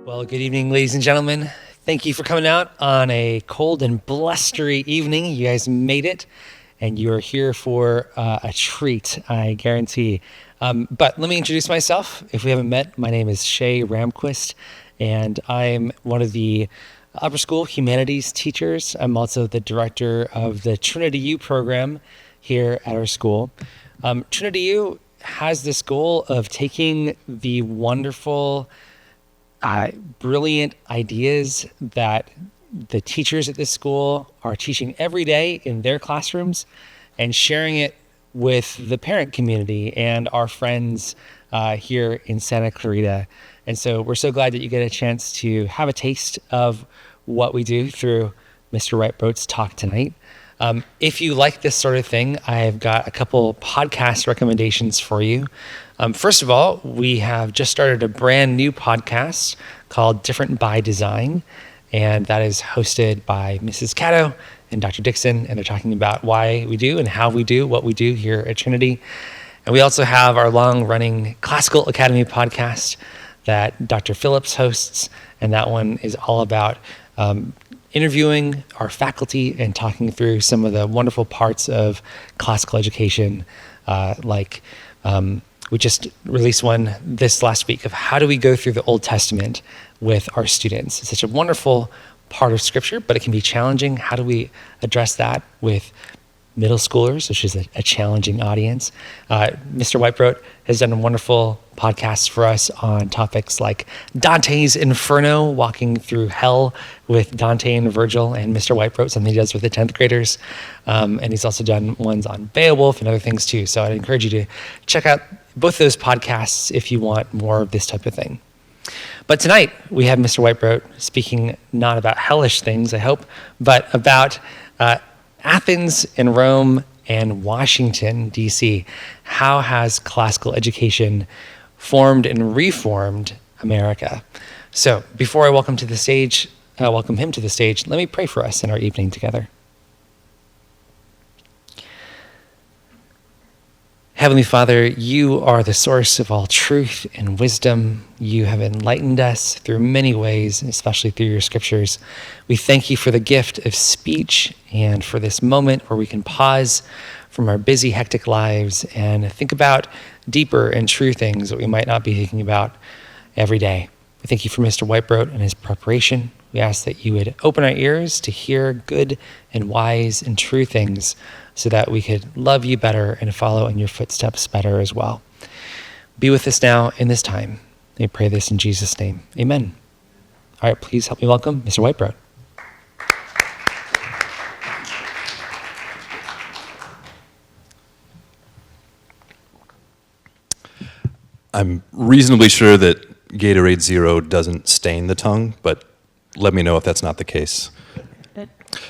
Well, good evening, ladies and gentlemen. Thank you for coming out on a cold and blustery evening. You guys made it, and you are here for a treat, I guarantee. But let me introduce myself. If we haven't met, my name is Shay Ramquist, and I'm one of the upper school humanities teachers. I'm also the director of the Trinity U program here at our school. Trinity U has this goal of taking the wonderful brilliant ideas that the teachers at this school are teaching every day in their classrooms and sharing it with the parent community and our friends here in Santa Clarita. And so we're so glad that you get a chance to have a taste of what we do through Mr. Weichbrodt's talk tonight. If you like this sort of thing, I've got a couple podcast recommendations for you. First of all, we have just started a brand new podcast called Different by Design, and that is hosted by Mrs. Caddo and Dr. Dixon, and they're talking about why we do and how we do what we do here at Trinity. And we also have our long-running Classical Academy podcast that Dr. Phillips hosts, and that one is all about interviewing our faculty and talking through some of the wonderful parts of classical education, we just released one this last week of how do we go through the Old Testament with our students. It's such a wonderful part of Scripture, but it can be challenging. How do we address that with middle schoolers, which is a challenging audience? Mr. Weichbrodt has done a wonderful podcast for us on topics like Dante's Inferno, walking through hell with Dante and Virgil and Mr. Weichbrodt, something he does with the 10th graders. And he's also done ones on Beowulf and other things too. So I'd encourage you to check out both those podcasts if you want more of this type of thing. But tonight we have Mr. Weichbrodt speaking not about hellish things, I hope, but about Athens and Rome and Washington, D.C. How has classical education formed and reformed America? So before I welcome him to the stage, let me pray for us in our evening together. Heavenly Father, you are the source of all truth and wisdom. You have enlightened us through many ways, especially through your scriptures. We thank you for the gift of speech and for this moment where we can pause from our busy, hectic lives and think about deeper and true things that we might not be thinking about every day. We thank you for Mr. Weichbrodt and his preparation. We ask that you would open our ears to hear good and wise and true things so that we could love you better and follow in your footsteps better as well. Be with us now in this time. We pray this in Jesus' name. Amen. All right, please help me welcome Mr. Weichbrodt. I'm reasonably sure that Gatorade Zero doesn't stain the tongue, but let me know if that's not the case.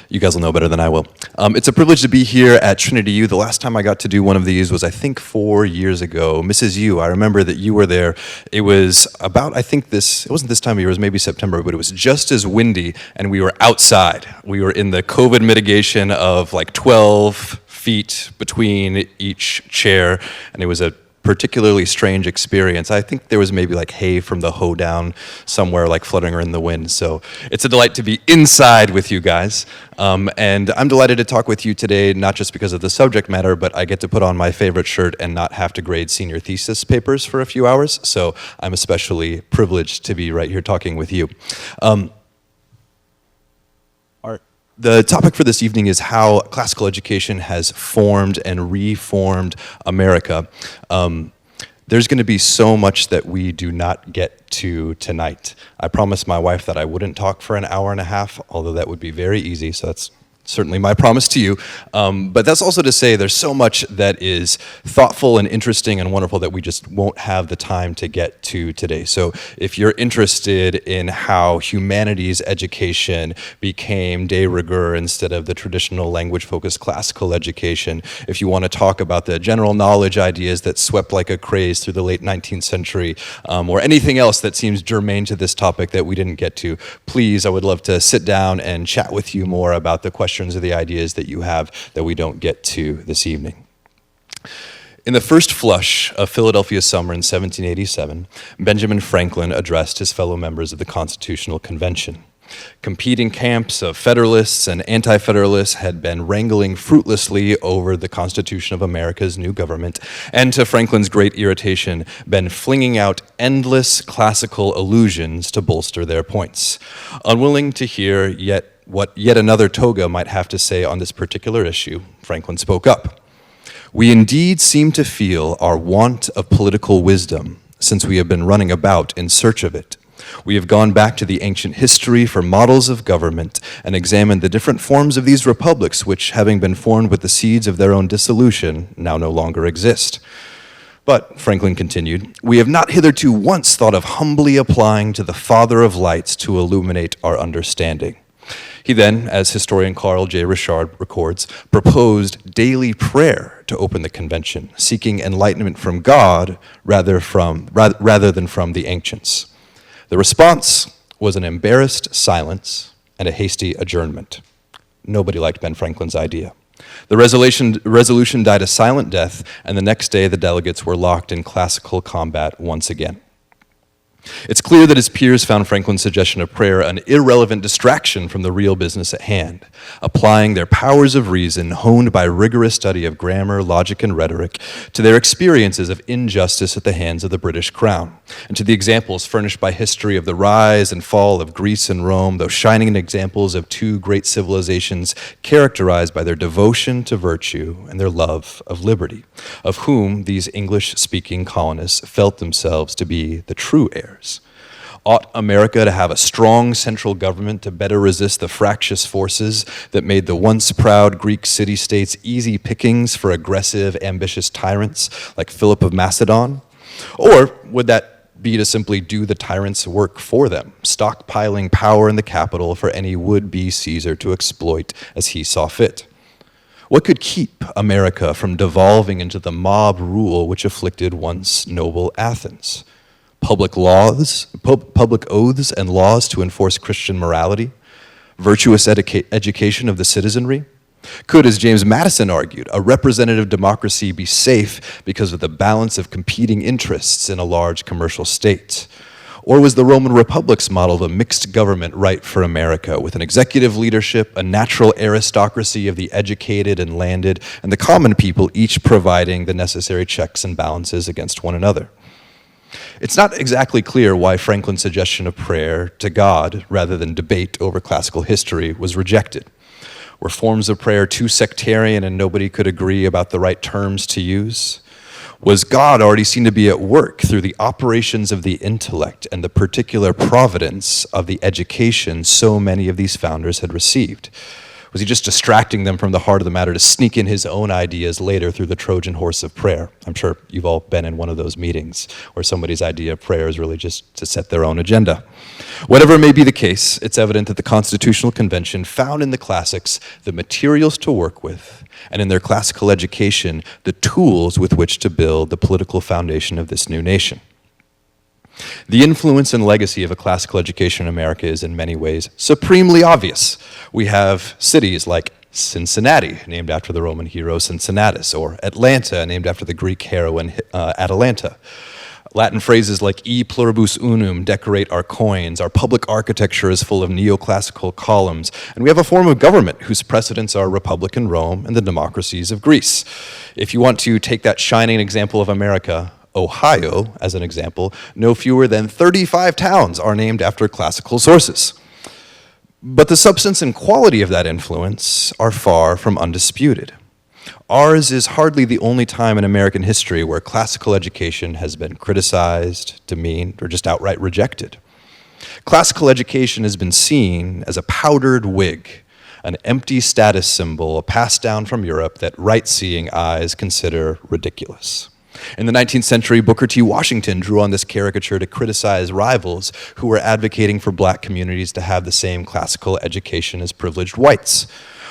You guys will know better than I will. It's a privilege to be here at Trinity U. The last time I got to do one of these was, I think, 4 years ago. Mrs. U, I remember that you were there. It was about, it wasn't this time of year, it was maybe September, but it was just as windy, and we were outside. We were in the COVID mitigation of like 12 feet between each chair, and it was a particularly strange experience. I think there was maybe like hay from the hoedown somewhere like fluttering in the wind. So it's a delight to be inside with you guys. And I'm delighted to talk with you today, not just because of the subject matter, but I get to put on my favorite shirt and not have to grade senior thesis papers for a few hours. So I'm especially privileged to be right here talking with you. The topic for this evening is how classical education has formed and reformed America. There's going to be so much that we do not get to tonight. I promised my wife that I wouldn't talk for an hour and a half, although that would be very easy, so that's certainly my promise to you. But that's also to say there's so much that is thoughtful and interesting and wonderful that we just won't have the time to get to today. So if you're interested in how humanities education became de rigueur instead of the traditional language-focused classical education, if you want to talk about the general knowledge ideas that swept like a craze through the late 19th century, or anything else that seems germane to this topic that we didn't get to, please, I would love to sit down and chat with you more about the questions or the ideas that you have that we don't get to this evening. In the first flush of Philadelphia summer in 1787, Benjamin Franklin addressed his fellow members of the Constitutional Convention. Competing camps of Federalists and Anti-Federalists had been wrangling fruitlessly over the Constitution of America's new government, and to Franklin's great irritation, been flinging out endless classical allusions to bolster their points. Unwilling to hear what yet another toga might have to say on this particular issue, Franklin spoke up. "We indeed seem to feel our want of political wisdom, since we have been running about in search of it. We have gone back to the ancient history for models of government and examined the different forms of these republics which, having been formed with the seeds of their own dissolution, now no longer exist. But," Franklin continued, "we have not hitherto once thought of humbly applying to the Father of Lights to illuminate our understanding." He then, as historian Carl J. Richard records, proposed daily prayer to open the convention, seeking enlightenment from God rather than from the ancients. The response was an embarrassed silence and a hasty adjournment. Nobody liked Ben Franklin's idea. The resolution died a silent death, and the next day the delegates were locked in classical combat once again. It's clear that his peers found Franklin's suggestion of prayer an irrelevant distraction from the real business at hand, applying their powers of reason, honed by rigorous study of grammar, logic, and rhetoric, to their experiences of injustice at the hands of the British crown, and to the examples furnished by history of the rise and fall of Greece and Rome, those shining examples of two great civilizations characterized by their devotion to virtue and their love of liberty, of whom these English-speaking colonists felt themselves to be the true heirs. Ought America to have a strong central government to better resist the fractious forces that made the once proud Greek city-states easy pickings for aggressive, ambitious tyrants like Philip of Macedon? Or would that be to simply do the tyrants' work for them, stockpiling power in the capital for any would-be Caesar to exploit as he saw fit? What could keep America from devolving into the mob rule which afflicted once noble Athens? Public oaths and laws to enforce Christian morality, virtuous education of the citizenry? Could, as James Madison argued, a representative democracy be safe because of the balance of competing interests in a large commercial state? Or was the Roman Republic's model of a mixed government right for America, with an executive leadership, a natural aristocracy of the educated and landed, and the common people each providing the necessary checks and balances against one another? It's not exactly clear why Franklin's suggestion of prayer to God, rather than debate over classical history, was rejected. Were forms of prayer too sectarian and nobody could agree about the right terms to use? Was God already seen to be at work through the operations of the intellect and the particular providence of the education so many of these founders had received? Was he just distracting them from the heart of the matter to sneak in his own ideas later through the Trojan horse of prayer? I'm sure you've all been in one of those meetings where somebody's idea of prayer is really just to set their own agenda. Whatever may be the case, it's evident that the Constitutional Convention found in the classics the materials to work with, and in their classical education, the tools with which to build the political foundation of this new nation. The influence and legacy of a classical education in America is in many ways supremely obvious. We have cities like Cincinnati, named after the Roman hero Cincinnatus, or Atlanta, named after the Greek heroine Atalanta. Latin phrases like e pluribus unum decorate our coins, our public architecture is full of neoclassical columns, and we have a form of government whose precedents are republican Rome and the democracies of Greece. If you want to take that shining example of America, Ohio, as an example, no fewer than 35 towns are named after classical sources. But the substance and quality of that influence are far from undisputed. Ours is hardly the only time in American history where classical education has been criticized, demeaned, or just outright rejected. Classical education has been seen as a powdered wig, an empty status symbol passed down from Europe that right-seeing eyes consider ridiculous. In the 19th century, Booker T. Washington drew on this caricature to criticize rivals who were advocating for black communities to have the same classical education as privileged whites.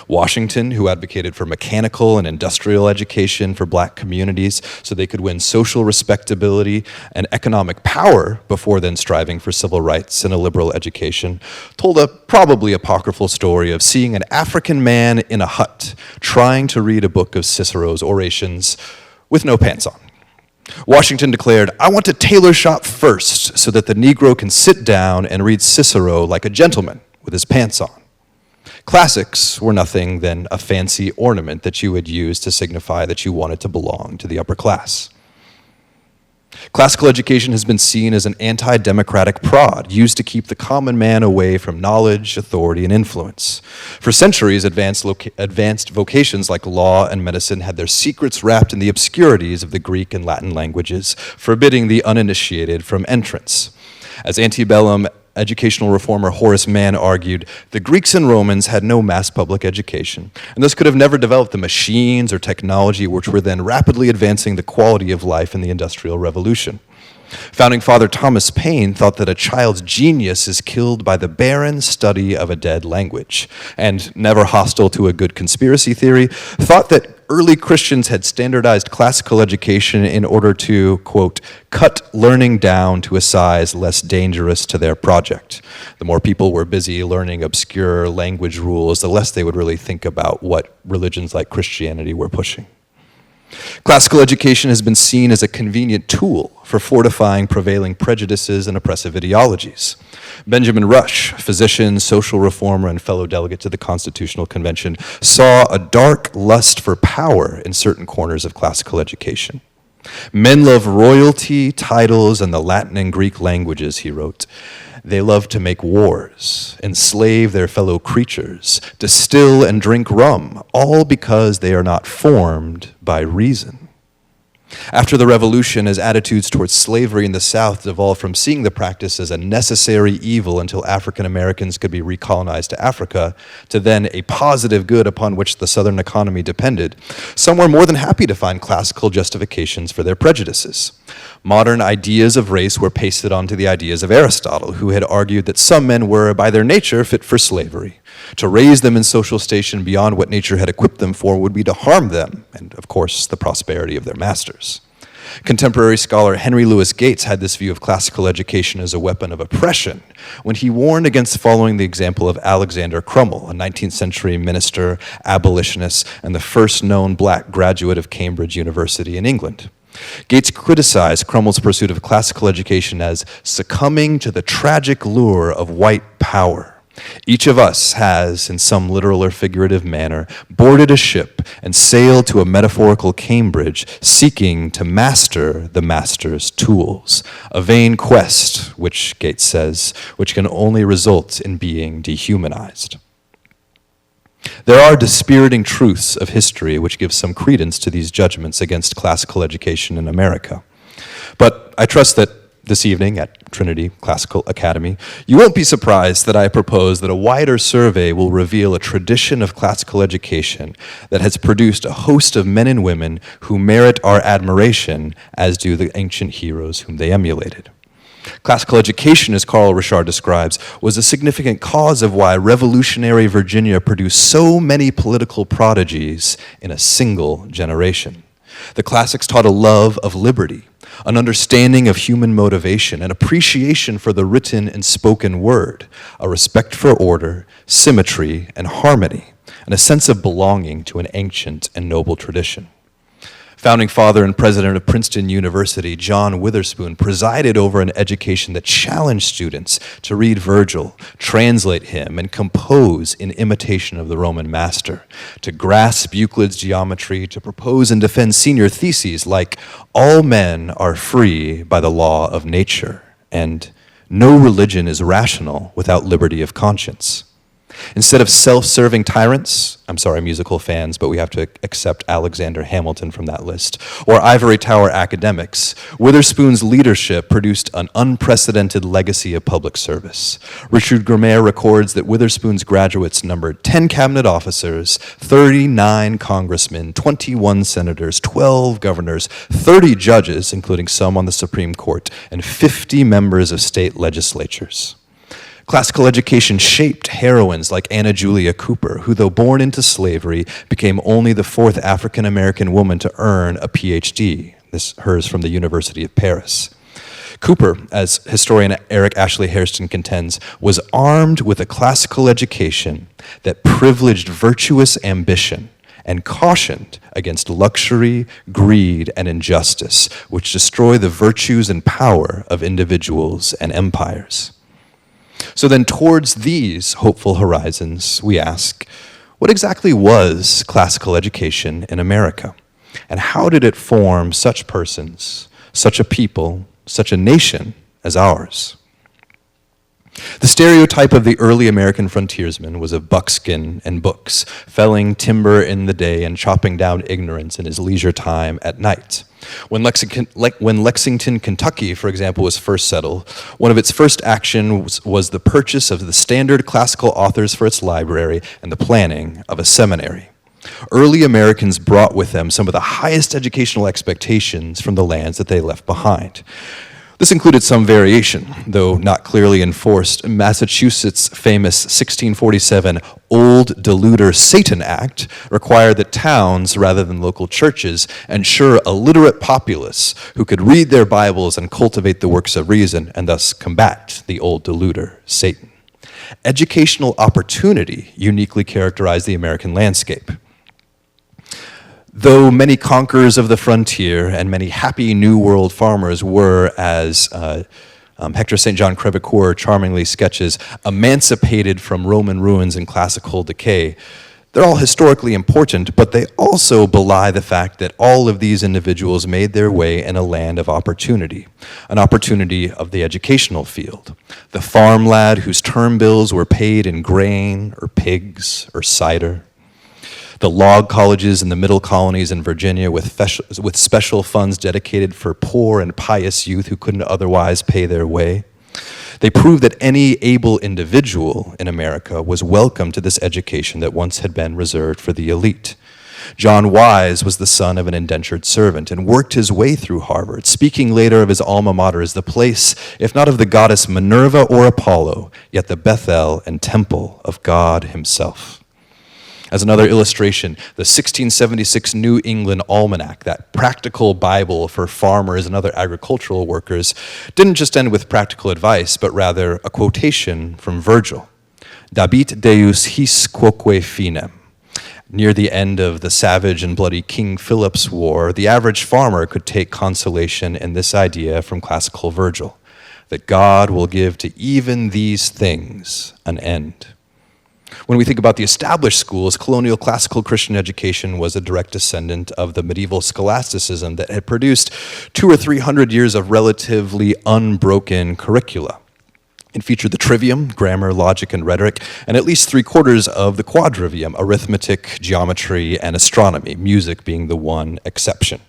Washington, who advocated for mechanical and industrial education for black communities so they could win social respectability and economic power before then striving for civil rights and a liberal education, told a probably apocryphal story of seeing an African man in a hut trying to read a book of Cicero's orations with no pants on. Washington declared, "I want to tailor shop first so that the Negro can sit down and read Cicero like a gentleman with his pants on." Classics were nothing than a fancy ornament that you would use to signify that you wanted to belong to the upper class. Classical education has been seen as an anti-democratic prod used to keep the common man away from knowledge, authority, and influence. For centuries, advanced vocations like law and medicine had their secrets wrapped in the obscurities of the Greek and Latin languages, forbidding the uninitiated from entrance. As antebellum educational reformer Horace Mann argued, the Greeks and Romans had no mass public education, and thus could have never developed the machines or technology which were then rapidly advancing the quality of life in the Industrial Revolution. Founding Father Thomas Paine thought that a child's genius is killed by the barren study of a dead language, and, never hostile to a good conspiracy theory, thought that early Christians had standardized classical education in order to, quote, cut learning down to a size less dangerous to their project. The more people were busy learning obscure language rules, the less they would really think about what religions like Christianity were pushing. Classical education has been seen as a convenient tool for fortifying prevailing prejudices and oppressive ideologies. Benjamin Rush, physician, social reformer, and fellow delegate to the Constitutional Convention, saw a dark lust for power in certain corners of classical education. "Men love royalty, titles, and the Latin and Greek languages," he wrote. "They love to make wars, enslave their fellow creatures, distill and drink rum, all because they are not formed by reason." After the Revolution, as attitudes towards slavery in the South devolved from seeing the practice as a necessary evil until African Americans could be recolonized to Africa, to then a positive good upon which the Southern economy depended, some were more than happy to find classical justifications for their prejudices. Modern ideas of race were pasted onto the ideas of Aristotle, who had argued that some men were, by their nature, fit for slavery. To raise them in social station beyond what nature had equipped them for would be to harm them, and of course, the prosperity of their masters. Contemporary scholar Henry Louis Gates had this view of classical education as a weapon of oppression when he warned against following the example of Alexander Crummell, a 19th century minister, abolitionist, and the first known black graduate of Cambridge University in England. Gates criticized Crummell's pursuit of classical education as succumbing to the tragic lure of white power. Each of us has, in some literal or figurative manner, boarded a ship and sailed to a metaphorical Cambridge, seeking to master the master's tools. A vain quest, which Gates says, which can only result in being dehumanized. There are dispiriting truths of history which give some credence to these judgments against classical education in America. But I trust that this evening at Trinity Classical Academy, you won't be surprised that I propose that a wider survey will reveal a tradition of classical education that has produced a host of men and women who merit our admiration, as do the ancient heroes whom they emulated. Classical education, as Carl Richard describes, was a significant cause of why revolutionary Virginia produced so many political prodigies in a single generation. The classics taught a love of liberty, an understanding of human motivation, an appreciation for the written and spoken word, a respect for order, symmetry, and harmony, and a sense of belonging to an ancient and noble tradition. Founding father and president of Princeton University, John Witherspoon, presided over an education that challenged students to read Virgil, translate him, and compose in imitation of the Roman master, to grasp Euclid's geometry, to propose and defend senior theses like "All men are free by the law of nature," and "No religion is rational without liberty of conscience." Instead of self-serving tyrants, I'm sorry, musical fans, but we have to accept Alexander Hamilton from that list, or ivory tower academics, Witherspoon's leadership produced an unprecedented legacy of public service. Richard Grimaire records that Witherspoon's graduates numbered 10 cabinet officers, 39 congressmen, 21 senators, 12 governors, 30 judges, including some on the Supreme Court, and 50 members of state legislatures. Classical education shaped heroines like Anna Julia Cooper, who, though born into slavery, became only the fourth African-American woman to earn a PhD, hers from the University of Paris. Cooper, as historian Eric Ashley Hairston contends, was armed with a classical education that privileged virtuous ambition and cautioned against luxury, greed, and injustice, which destroy the virtues and power of individuals and empires. So then, towards these hopeful horizons, we ask, what exactly was classical education in America? And how did it form such persons, such a people, such a nation as ours? The stereotype of the early American frontiersman was of buckskin and books, felling timber in the day and chopping down ignorance in his leisure time at night. When Lexington, Kentucky, for example, was first settled, one of its first actions was the purchase of the standard classical authors for its library and the planning of a seminary. Early Americans brought with them some of the highest educational expectations from the lands that they left behind. This included some variation, though not clearly enforced. Massachusetts' famous 1647 Old Deluder Satan Act required that towns, rather than local churches, ensure a literate populace who could read their Bibles and cultivate the works of reason, and thus combat the old deluder, Satan. Educational opportunity uniquely characterized the American landscape. Though many conquerors of the frontier and many happy New World farmers were, as Hector St. John Crevecoeur charmingly sketches, emancipated from Roman ruins and classical decay, they're all historically important, but they also belie the fact that all of these individuals made their way in a land of opportunity, an opportunity of the educational field. The farm lad whose term bills were paid in grain or pigs or cider. The log colleges in the middle colonies in Virginia with special funds dedicated for poor and pious youth who couldn't otherwise pay their way. They proved that any able individual in America was welcome to this education that once had been reserved for the elite. John Wise was the son of an indentured servant and worked his way through Harvard, speaking later of his alma mater as the place, if not of the goddess Minerva or Apollo, yet the Bethel and temple of God himself. As another illustration, the 1676 New England Almanac, that practical Bible for farmers and other agricultural workers, didn't just end with practical advice, but rather a quotation from Virgil. Dabit Deus his quoque finem. Near the end of the savage and bloody King Philip's War, the average farmer could take consolation in this idea from classical Virgil, that God will give to even these things an end. When we think about the established schools, colonial classical Christian education was a direct descendant of the medieval scholasticism that had produced 200 or 300 years of relatively unbroken curricula. It featured the trivium, grammar, logic, and rhetoric, and at least 3/4 of the quadrivium, arithmetic, geometry, and astronomy, music being the one exception.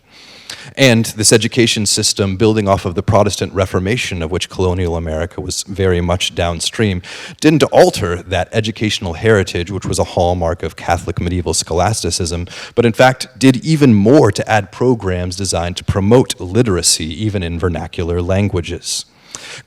And this education system, building off of the Protestant Reformation, of which colonial America was very much downstream, didn't alter that educational heritage, which was a hallmark of Catholic medieval scholasticism, but in fact did even more to add programs designed to promote literacy, even in vernacular languages.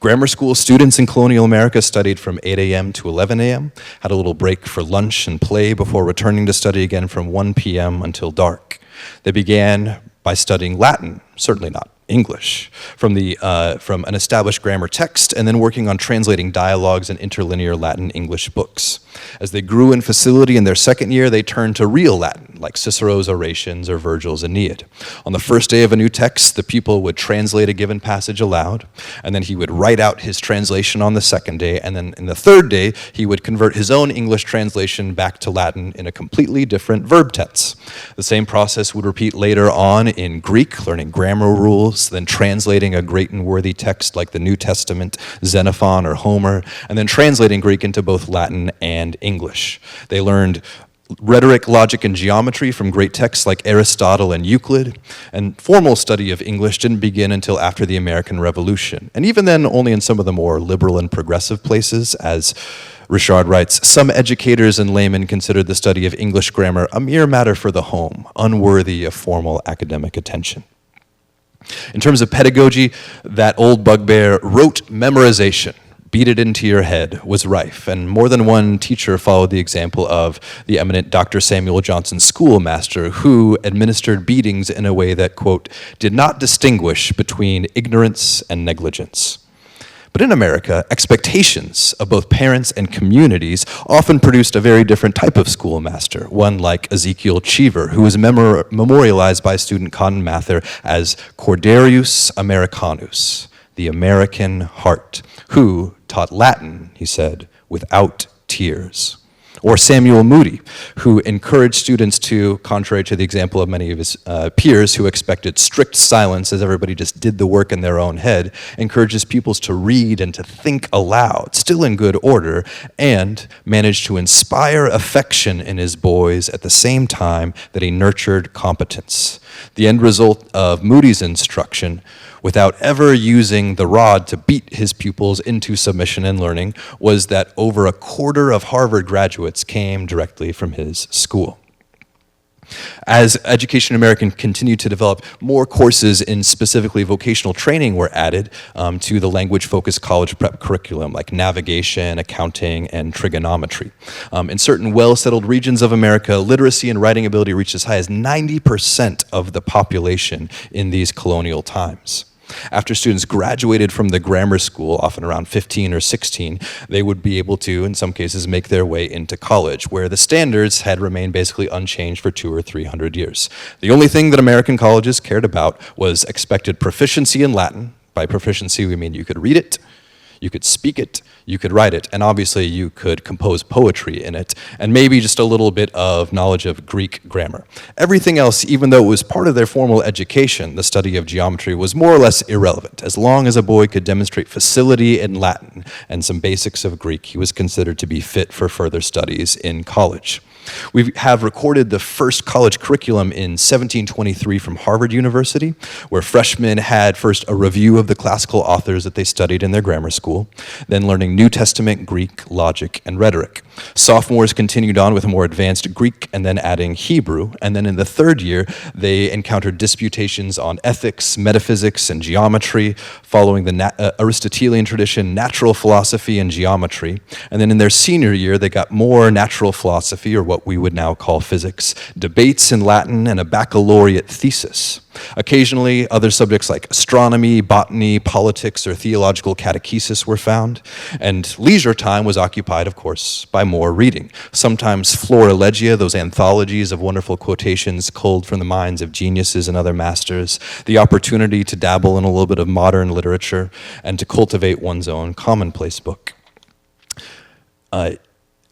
Grammar school students in colonial America studied from 8 a.m. to 11 a.m., had a little break for lunch and play before returning to study again from 1 p.m. until dark. They began by studying Latin, certainly not English, from an established grammar text, and then working on translating dialogues and interlinear Latin-English books. As they grew in facility in their second year, they turned to real Latin, like Cicero's Orations or Virgil's Aeneid. On the first day of a new text, the pupil would translate a given passage aloud, and then he would write out his translation on the second day, and then in the third day, he would convert his own English translation back to Latin in a completely different verb tense. The same process would repeat later on in Greek, learning grammar rules, then translating a great and worthy text like the New Testament, Xenophon or Homer, and then translating Greek into both Latin and English. They learned rhetoric, logic, and geometry from great texts like Aristotle and Euclid, and formal study of English didn't begin until after the American Revolution, and even then only in some of the more liberal and progressive places. As Richard writes, some educators and laymen considered the study of English grammar a mere matter for the home, unworthy of formal academic attention. In terms of pedagogy, that old bugbear, rote memorization, beat it into your head, was rife, and more than one teacher followed the example of the eminent Dr. Samuel Johnson schoolmaster, who administered beatings in a way that, quote, did not distinguish between ignorance and negligence. But in America, expectations of both parents and communities often produced a very different type of schoolmaster, one like Ezekiel Cheever, who was memorialized by student Cotton Mather as Corderius Americanus, the American heart, who taught Latin, he said, without tears. Or Samuel Moody, who encouraged students to, contrary to the example of many of his peers who expected strict silence as everybody just did the work in their own head, encourages pupils to read and to think aloud, still in good order, and managed to inspire affection in his boys at the same time that he nurtured competence. The end result of Moody's instruction, without ever using the rod to beat his pupils into submission and learning, was that over a quarter of Harvard graduates came directly from his school. As Education American continued to develop, more courses in specifically vocational training were added to the language-focused college prep curriculum, like navigation, accounting, and trigonometry. In certain well-settled regions of America, literacy and writing ability reached as high as 90% of the population in these colonial times. After students graduated from the grammar school, often around 15 or 16, they would be able to, in some cases, make their way into college, where the standards had remained basically unchanged for 200 or 300 years. The only thing that American colleges cared about was expected proficiency in Latin. By proficiency, we mean you could read it, you could speak it, you could write it, and obviously you could compose poetry in it, and maybe just a little bit of knowledge of Greek grammar. Everything else, even though it was part of their formal education, the study of geometry was more or less irrelevant. As long as a boy could demonstrate facility in Latin and some basics of Greek, he was considered to be fit for further studies in college. We have recorded the first college curriculum in 1723 from Harvard University, where freshmen had first a review of the classical authors that they studied in their grammar school, then learning New Testament Greek, logic, and rhetoric. Sophomores continued on with more advanced Greek and then adding Hebrew, and then in the third year, they encountered disputations on ethics, metaphysics, and geometry, following the Aristotelian tradition, natural philosophy, and geometry. And then in their senior year, they got more natural philosophy, or what we would now call physics, debates in Latin, and a baccalaureate thesis. Occasionally, other subjects like astronomy, botany, politics, or theological catechesis were found, and leisure time was occupied, of course, by more reading. Sometimes Florilegia, those anthologies of wonderful quotations culled from the minds of geniuses and other masters, the opportunity to dabble in a little bit of modern literature, and to cultivate one's own commonplace book.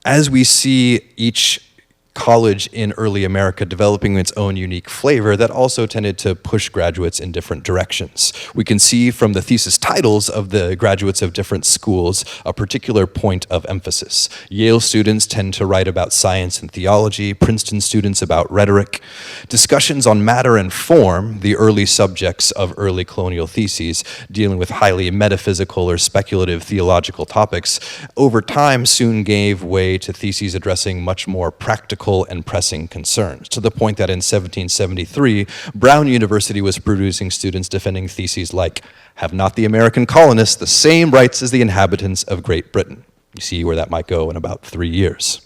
As we see each college in early America developing its own unique flavor, that also tended to push graduates in different directions. We can see from the thesis titles of the graduates of different schools a particular point of emphasis. Yale students tend to write about science and theology, Princeton students about rhetoric. Discussions on matter and form, the early subjects of early colonial theses, dealing with highly metaphysical or speculative theological topics, over time soon gave way to theses addressing much more practical and pressing concerns, to the point that in 1773, Brown University was producing students defending theses like, "Have not the American colonists the same rights as the inhabitants of Great Britain?" You see where that might go in about 3 years.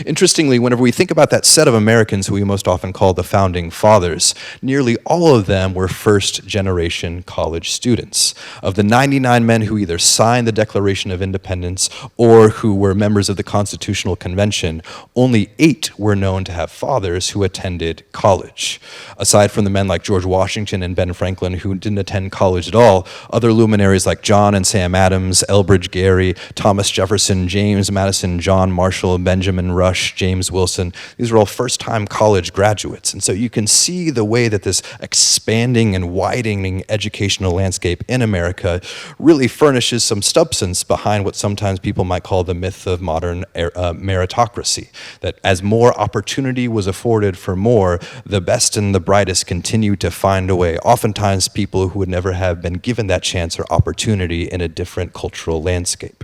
Interestingly, whenever we think about that set of Americans who we most often call the Founding Fathers, nearly all of them were first-generation college students. Of the 99 men who either signed the Declaration of Independence or who were members of the Constitutional Convention, only 8 were known to have fathers who attended college. Aside from the men like George Washington and Ben Franklin, who didn't attend college at all, other luminaries like John and Sam Adams, Elbridge Gerry, Thomas Jefferson, James Madison, John Marshall, Benjamin Rush, James Wilson, these are all first-time college graduates. And so you can see the way that this expanding and widening educational landscape in America really furnishes some substance behind what sometimes people might call the myth of modern meritocracy, that as more opportunity was afforded for more, the best and the brightest continue to find a way, oftentimes people who would never have been given that chance or opportunity in a different cultural landscape.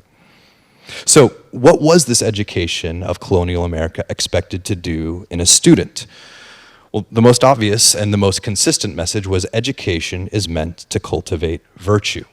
So what was this education of colonial America expected to do in a student? Well, the most obvious and the most consistent message was education is meant to cultivate virtue.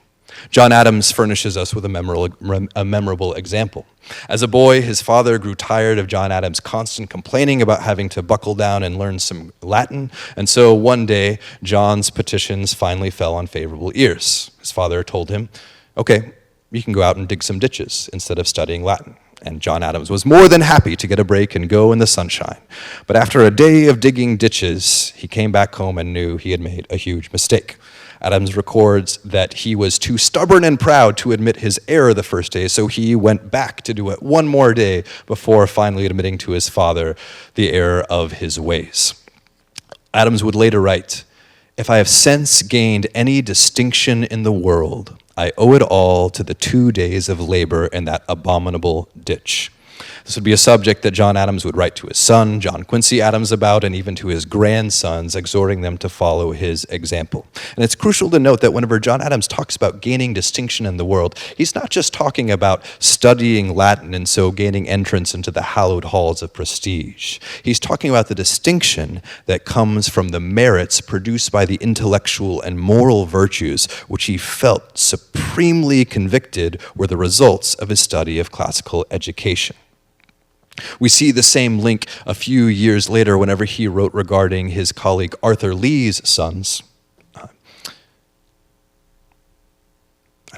John Adams furnishes us with a memorable example. As a boy, his father grew tired of John Adams' constant complaining about having to buckle down and learn some Latin, and so one day, John's petitions finally fell on favorable ears. His father told him, "Okay, you can go out and dig some ditches instead of studying Latin. And John Adams was more than happy to get a break and go in the sunshine. But after a day of digging ditches, he came back home and knew he had made a huge mistake. Adams records that he was too stubborn and proud to admit his error the first day, so he went back to do it one more day before finally admitting to his father the error of his ways. Adams would later write, "If I have since gained any distinction in the world, I owe it all to the 2 days of labor in that abominable ditch." This would be a subject that John Adams would write to his son, John Quincy Adams, about, and even to his grandsons, exhorting them to follow his example. And it's crucial to note that whenever John Adams talks about gaining distinction in the world, he's not just talking about studying Latin and so gaining entrance into the hallowed halls of prestige. He's talking about the distinction that comes from the merits produced by the intellectual and moral virtues which he felt supremely convicted were the results of his study of classical education. We see the same link a few years later whenever he wrote regarding his colleague Arthur Lee's sons. I'm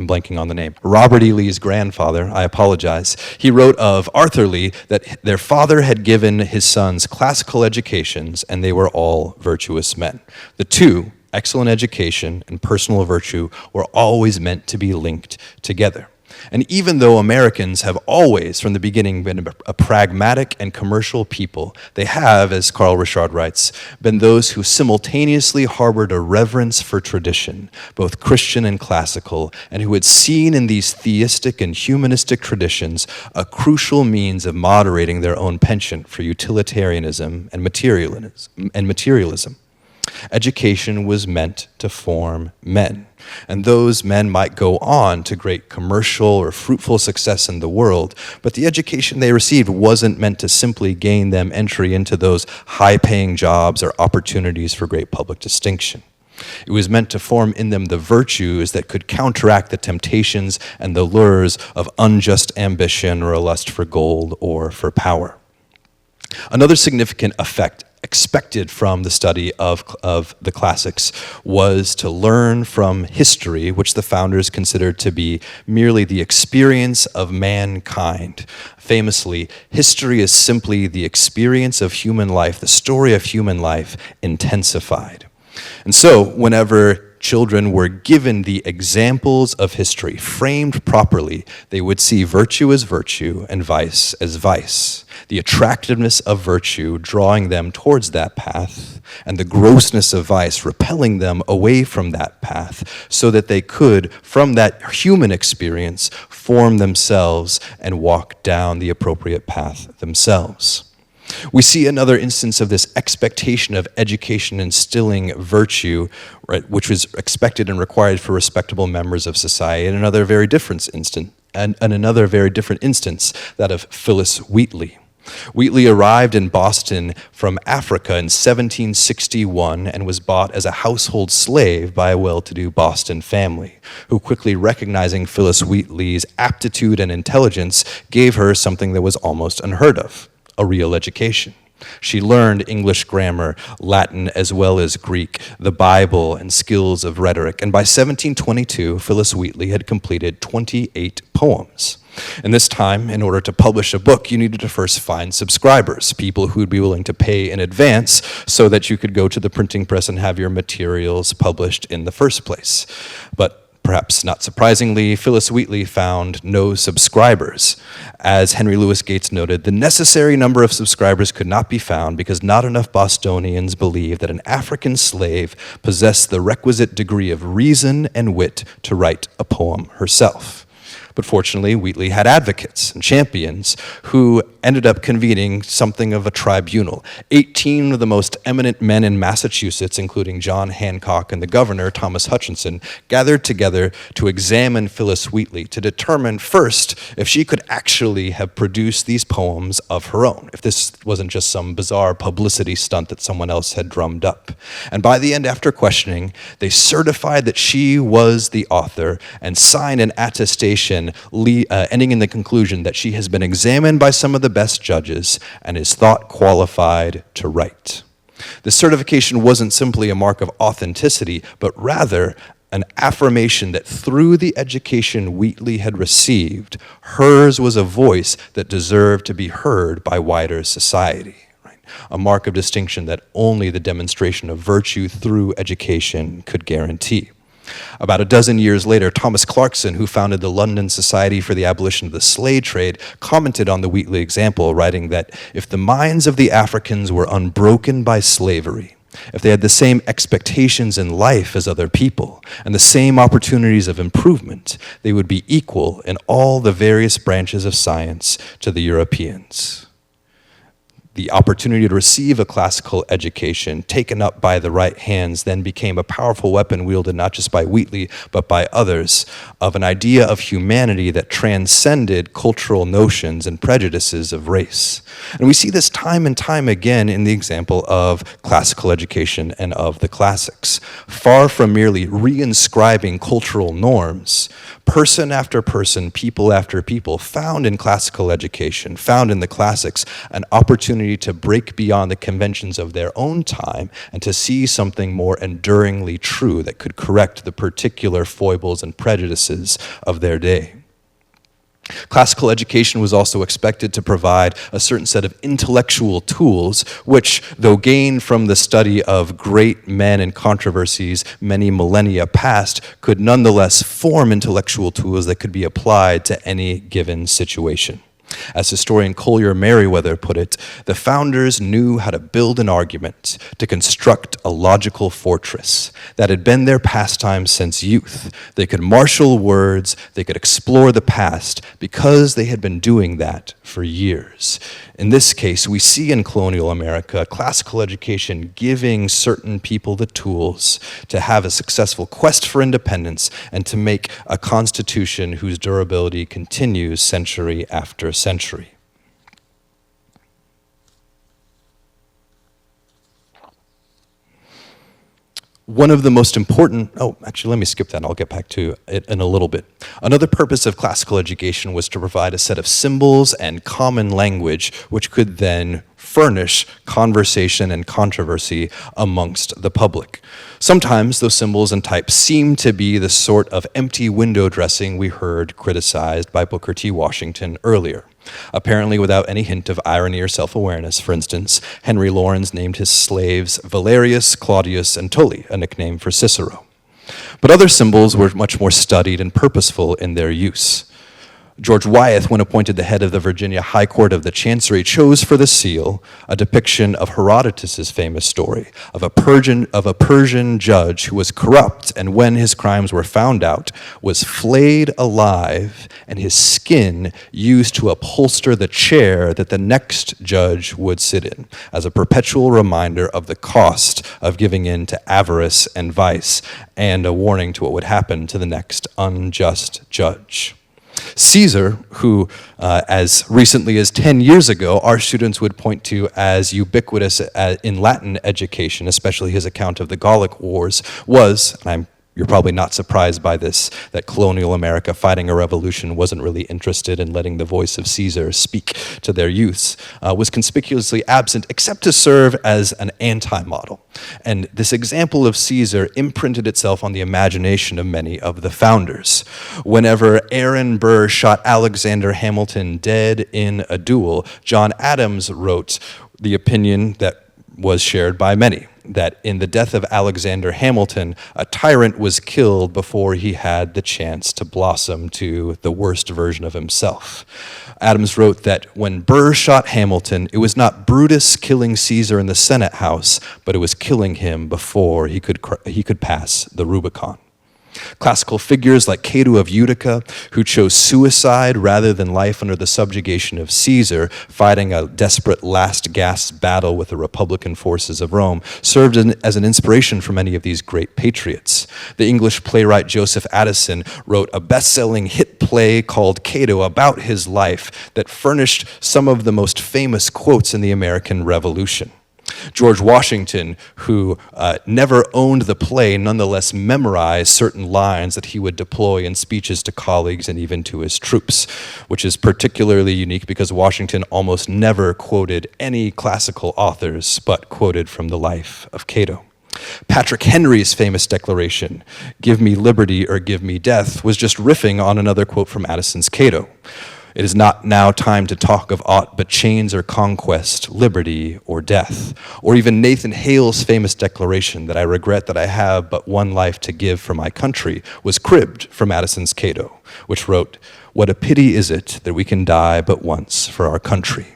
blanking on the name. Robert E. Lee's grandfather, I apologize. He wrote of Arthur Lee that their father had given his sons classical educations and they were all virtuous men. The two, excellent education and personal virtue, were always meant to be linked together. And even though Americans have always, from the beginning, been a pragmatic and commercial people, they have, as Carl Richard writes, been those who simultaneously harbored a reverence for tradition, both Christian and classical, and who had seen in these theistic and humanistic traditions a crucial means of moderating their own penchant for utilitarianism and materialism. Education was meant to form men, and those men might go on to great commercial or fruitful success in the world, but the education they received wasn't meant to simply gain them entry into those high-paying jobs or opportunities for great public distinction. It was meant to form in them the virtues that could counteract the temptations and the lures of unjust ambition or a lust for gold or for power. Another significant effect expected from the study of the classics was to learn from history, which the founders considered to be merely the experience of mankind. Famously, history is simply the experience of human life, the story of human life intensified. And so, whenever children were given the examples of history framed properly, they would see virtue as virtue and vice as vice. The attractiveness of virtue drawing them towards that path, and the grossness of vice repelling them away from that path, so that they could, from that human experience, form themselves and walk down the appropriate path themselves. We see another instance of this expectation of education instilling virtue, right, which was expected and required for respectable members of society, in another very different instance, that of Phyllis Wheatley. Wheatley arrived in Boston from Africa in 1761 and was bought as a household slave by a well-to-do Boston family, who quickly recognizing Phyllis Wheatley's aptitude and intelligence gave her something that was almost unheard of: a real education. She learned English grammar, Latin as well as Greek, the Bible, and skills of rhetoric. And by 1722, Phyllis Wheatley had completed 28 poems. And this time, in order to publish a book, you needed to first find subscribers, people who would be willing to pay in advance so that you could go to the printing press and have your materials published in the first place. But perhaps not surprisingly, Phyllis Wheatley found no subscribers. As Henry Louis Gates noted, the necessary number of subscribers could not be found because not enough Bostonians believed that an African slave possessed the requisite degree of reason and wit to write a poem herself. But fortunately, Wheatley had advocates and champions who ended up convening something of a tribunal. 18 of the most eminent men in Massachusetts, including John Hancock and the governor, Thomas Hutchinson, gathered together to examine Phyllis Wheatley to determine first if she could actually have produced these poems of her own, if this wasn't just some bizarre publicity stunt that someone else had drummed up. And by the end, after questioning, they certified that she was the author and signed an attestation ending in the conclusion that she has been examined by some of the best judges and is thought qualified to write. The certification wasn't simply a mark of authenticity, but rather an affirmation that through the education Wheatley had received, hers was a voice that deserved to be heard by wider society. A mark of distinction that only the demonstration of virtue through education could guarantee. About a dozen years later, Thomas Clarkson, who founded the London Society for the Abolition of the Slave Trade, commented on the Wheatley example, writing that if the minds of the Africans were unbroken by slavery, if they had the same expectations in life as other people, and the same opportunities of improvement, they would be equal in all the various branches of science to the Europeans. The opportunity to receive a classical education taken up by the right hands then became a powerful weapon wielded not just by Wheatley, but by others, of an idea of humanity that transcended cultural notions and prejudices of race. And we see this time and time again in the example of classical education and of the classics. Far from merely reinscribing cultural norms, person after person, people after people, found in classical education, found in the classics, an opportunity to break beyond the conventions of their own time and to see something more enduringly true that could correct the particular foibles and prejudices of their day. Classical education was also expected to provide a certain set of intellectual tools, which, though gained from the study of great men and controversies many millennia past, could nonetheless form intellectual tools that could be applied to any given situation. As historian Collier Merriweather put it, the founders knew how to build an argument, to construct a logical fortress. That had been their pastime since youth. They could marshal words, they could explore the past, because they had been doing that for years. In this case, we see in colonial America classical education giving certain people the tools to have a successful quest for independence and to make a constitution whose durability continues century after century. One of the most important, actually, let me skip that and I'll get back to it in a little bit. Another purpose of classical education was to provide a set of symbols and common language which could then furnish conversation and controversy amongst the public. Sometimes those symbols and types seem to be the sort of empty window dressing we heard criticized by Booker T. Washington earlier. Apparently without any hint of irony or self-awareness. For instance, Henry Laurens named his slaves Valerius, Claudius, and Tully, a nickname for Cicero. But other symbols were much more studied and purposeful in their use. George Wyeth, when appointed the head of the Virginia High Court of the Chancery, chose for the seal a depiction of Herodotus's famous story of a Persian judge who was corrupt and when his crimes were found out, was flayed alive and his skin used to upholster the chair that the next judge would sit in, as a perpetual reminder of the cost of giving in to avarice and vice, and a warning to what would happen to the next unjust judge. Caesar, who as recently as 10 years ago, our students would point to as ubiquitous in Latin education, especially his account of the Gallic Wars, was, and you're probably not surprised by this, that colonial America fighting a revolution wasn't really interested in letting the voice of Caesar speak to their youths, was conspicuously absent except to serve as an anti-model. And this example of Caesar imprinted itself on the imagination of many of the founders. Whenever Aaron Burr shot Alexander Hamilton dead in a duel, John Adams wrote the opinion that was shared by many, that in the death of Alexander Hamilton, a tyrant was killed before he had the chance to blossom to the worst version of himself. Adams wrote that when Burr shot Hamilton, it was not Brutus killing Caesar in the Senate House, but it was killing him before he could pass the Rubicon. Classical figures like Cato of Utica, who chose suicide rather than life under the subjugation of Caesar, fighting a desperate last-gasp battle with the Republican forces of Rome, served as an inspiration for many of these great patriots. The English playwright Joseph Addison wrote a best-selling hit play called Cato about his life that furnished some of the most famous quotes in the American Revolution. George Washington, who never owned the play, nonetheless memorized certain lines that he would deploy in speeches to colleagues and even to his troops, which is particularly unique because Washington almost never quoted any classical authors, but quoted from the life of Cato. Patrick Henry's famous declaration, "Give me liberty or give me death," was just riffing on another quote from Addison's Cato. "It is not now time to talk of aught but chains or conquest, liberty or death." Or even Nathan Hale's famous declaration that "I regret that I have but one life to give for my country" was cribbed from Addison's Cato, which wrote, "What a pity is it that we can die but once for our country."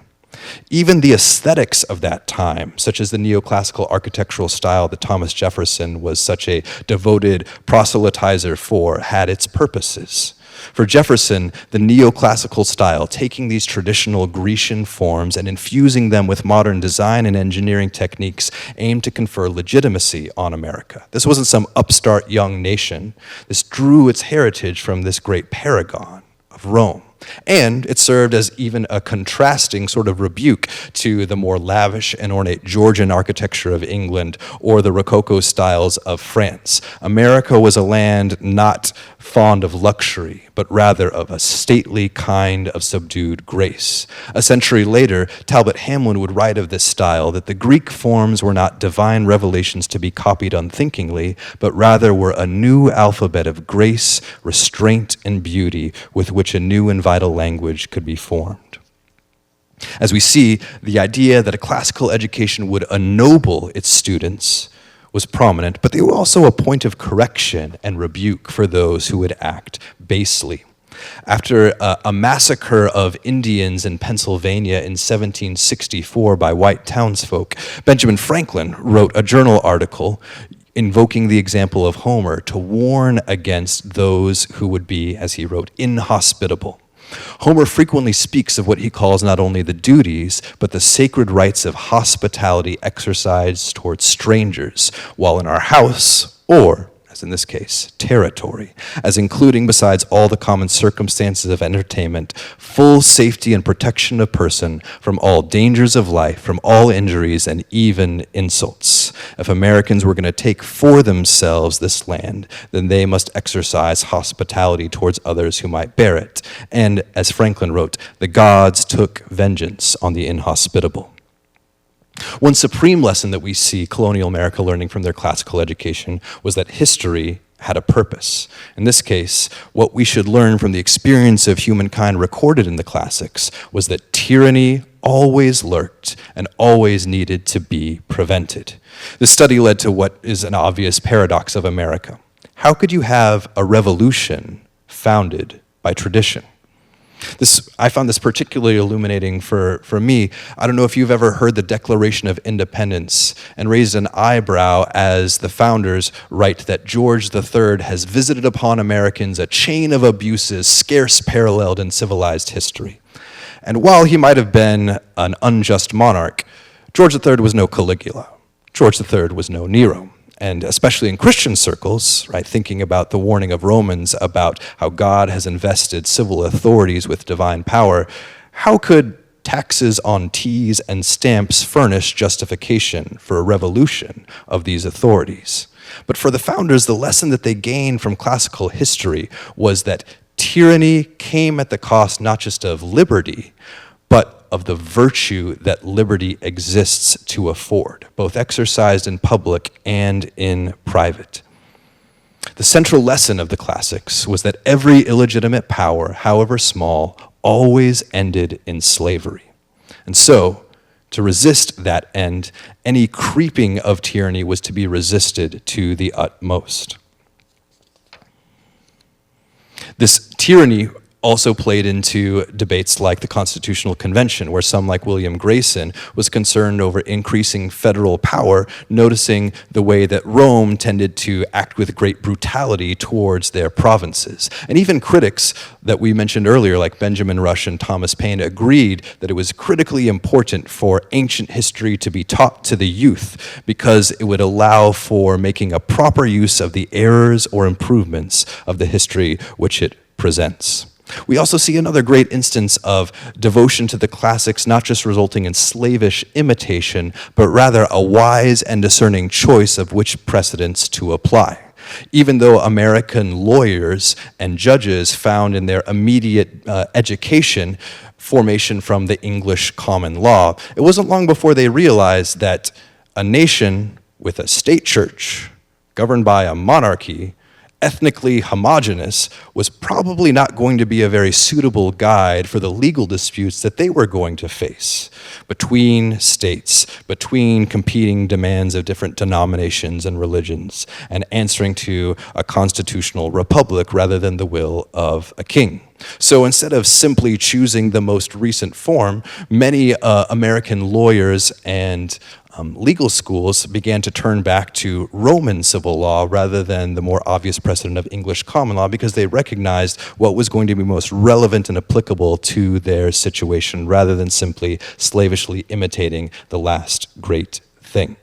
Even the aesthetics of that time, such as the neoclassical architectural style that Thomas Jefferson was such a devoted proselytizer for, had its purposes. For Jefferson, the neoclassical style, taking these traditional Grecian forms and infusing them with modern design and engineering techniques, aimed to confer legitimacy on America. This wasn't some upstart young nation. This drew its heritage from this great paragon of Rome. And it served as even a contrasting sort of rebuke to the more lavish and ornate Georgian architecture of England or the Rococo styles of France. America was a land not fond of luxury, but rather of a stately kind of subdued grace. A century later, Talbot Hamlin would write of this style that the Greek forms were not divine revelations to be copied unthinkingly, but rather were a new alphabet of grace, restraint, and beauty with which a new and vital language could be formed. As we see, the idea that a classical education would ennoble its students was prominent, but they were also a point of correction and rebuke for those who would act basely. After a massacre of Indians in Pennsylvania in 1764 by white townsfolk, Benjamin Franklin wrote a journal article invoking the example of Homer to warn against those who would be, as he wrote, inhospitable. Homer frequently speaks of what he calls not only the duties, but the sacred rights of hospitality exercised towards strangers while in our house, or, as in this case, territory, as including, besides all the common circumstances of entertainment, full safety and protection of person from all dangers of life, from all injuries, and even insults. If Americans were going to take for themselves this land, then they must exercise hospitality towards others who might bear it. And, as Franklin wrote, the gods took vengeance on the inhospitable. One supreme lesson that we see colonial America learning from their classical education was that history had a purpose. In this case, what we should learn from the experience of humankind recorded in the classics was that tyranny always lurked and always needed to be prevented. This study led to what is an obvious paradox of America. How could you have a revolution founded by tradition? I found this particularly illuminating for me. I don't know if you've ever heard the Declaration of Independence and raised an eyebrow as the founders write that George III has visited upon Americans a chain of abuses scarce paralleled in civilized history. And while he might have been an unjust monarch, George III was no Caligula. George III was no Nero. And especially in Christian circles, right, thinking about the warning of Romans about how God has invested civil authorities with divine power, how could taxes on teas and stamps furnish justification for a revolution of these authorities? But for the founders, the lesson that they gained from classical history was that tyranny came at the cost not just of liberty, but of the virtue that liberty exists to afford, both exercised in public and in private. The central lesson of the classics was that every illegitimate power, however small, always ended in slavery. And so, to resist that end, any creeping of tyranny was to be resisted to the utmost. This tyranny also played into debates like the Constitutional Convention, where some like William Grayson was concerned over increasing federal power, noticing the way that Rome tended to act with great brutality towards their provinces. And even critics that we mentioned earlier, like Benjamin Rush and Thomas Paine, agreed that it was critically important for ancient history to be taught to the youth because it would allow for making a proper use of the errors or improvements of the history which it presents. We also see another great instance of devotion to the classics, not just resulting in slavish imitation, but rather a wise and discerning choice of which precedents to apply. Even though American lawyers and judges found in their immediate education formation from the English common law, it wasn't long before they realized that a nation with a state church governed by a monarchy, ethnically homogenous, was probably not going to be a very suitable guide for the legal disputes that they were going to face between states, between competing demands of different denominations and religions, and answering to a constitutional republic rather than the will of a king. So instead of simply choosing the most recent form, many American lawyers and legal schools began to turn back to Roman civil law rather than the more obvious precedent of English common law, because they recognized what was going to be most relevant and applicable to their situation rather than simply slavishly imitating the last great thing.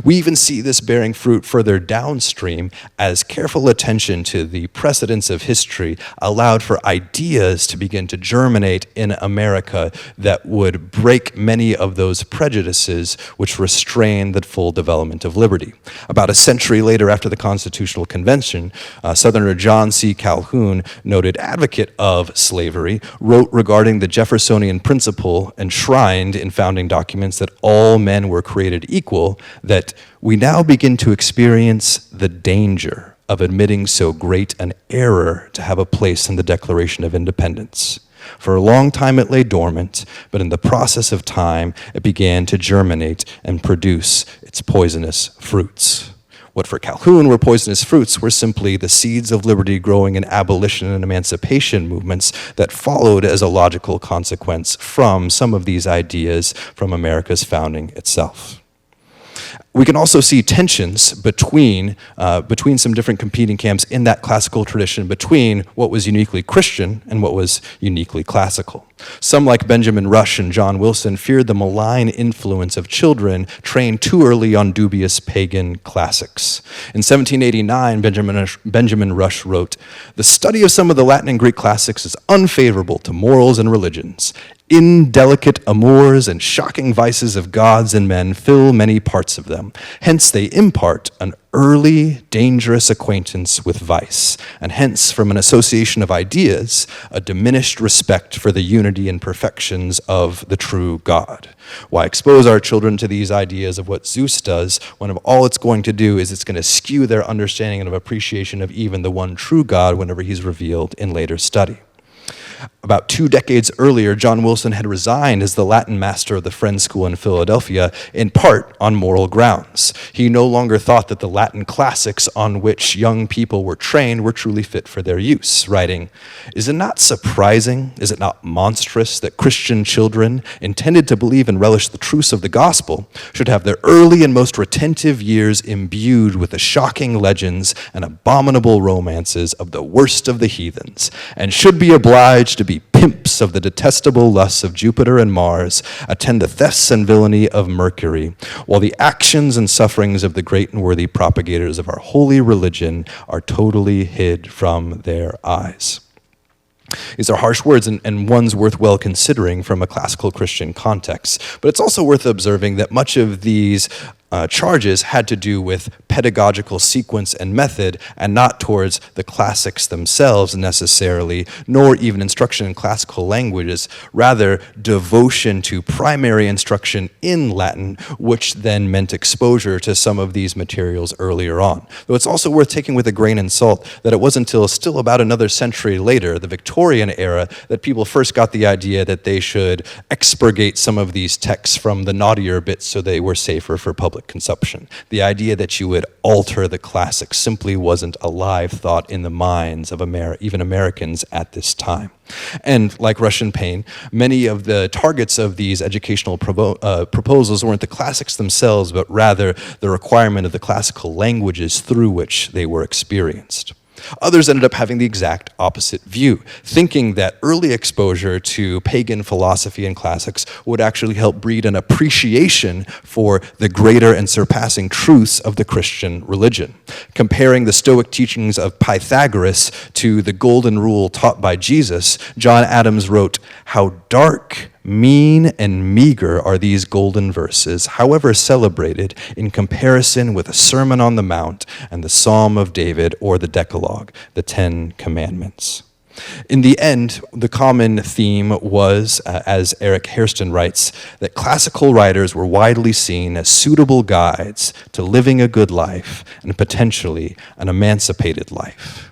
We even see this bearing fruit further downstream as careful attention to the precedents of history allowed for ideas to begin to germinate in America that would break many of those prejudices which restrain the full development of liberty. About a century later, after the Constitutional Convention, Southerner John C. Calhoun, noted advocate of slavery, wrote regarding the Jeffersonian principle enshrined in founding documents that all men were created equal, that we now begin to experience the danger of admitting so great an error to have a place in the Declaration of Independence. For a long time it lay dormant, but in the process of time it began to germinate and produce its poisonous fruits. What for Calhoun were poisonous fruits were simply the seeds of liberty growing in abolition and emancipation movements that followed as a logical consequence from some of these ideas from America's founding itself. We can also see tensions between some different competing camps in that classical tradition, between what was uniquely Christian and what was uniquely classical. Some, like Benjamin Rush and John Wilson, feared the malign influence of children trained too early on dubious pagan classics. In 1789, Benjamin Rush wrote, "The study of some of the Latin and Greek classics is unfavorable to morals and religions. Indelicate amours and shocking vices of gods and men fill many parts of them. Hence they impart an early, dangerous acquaintance with vice, and hence, from an association of ideas, a diminished respect for the unity and perfections of the true God. Why expose our children to these ideas of what Zeus does, when of all it's going to do is it's going to skew their understanding and of appreciation of even the one true God whenever he's revealed in later study?" About 2 decades earlier, John Wilson had resigned as the Latin master of the Friends School in Philadelphia, in part on moral grounds. He no longer thought that the Latin classics on which young people were trained were truly fit for their use, writing, "Is it not surprising, is it not monstrous that Christian children, intended to believe and relish the truths of the gospel, should have their early and most retentive years imbued with the shocking legends and abominable romances of the worst of the heathens, and should be obliged to be pimps of the detestable lusts of Jupiter and Mars, attend the thefts and villainy of Mercury, while the actions and sufferings of the great and worthy propagators of our holy religion are totally hid from their eyes." These are harsh words and ones worth well considering from a classical Christian context. But it's also worth observing that much of these charges had to do with pedagogical sequence and method, and not towards the classics themselves necessarily, nor even instruction in classical languages, rather devotion to primary instruction in Latin, which then meant exposure to some of these materials earlier on. Though it's also worth taking with a grain of salt that it wasn't until still about another century later, the Victorian era, that people first got the idea that they should expurgate some of these texts from the naughtier bits so they were safer for public consumption. The idea that you would alter the classics simply wasn't a live thought in the minds of even Americans at this time. And like Rush and Payne, many of the targets of these educational proposals weren't the classics themselves, but rather the requirement of the classical languages through which they were experienced. Others ended up having the exact opposite view, thinking that early exposure to pagan philosophy and classics would actually help breed an appreciation for the greater and surpassing truths of the Christian religion. Comparing the Stoic teachings of Pythagoras to the golden rule taught by Jesus, John Adams wrote, "How dark, mean, and meager are these golden verses, however celebrated, in comparison with the Sermon on the Mount and the Psalm of David or the Decalogue, the 10 Commandments." In the end, the common theme was, as Eric Hairston writes, that classical writers were widely seen as suitable guides to living a good life and potentially an emancipated life.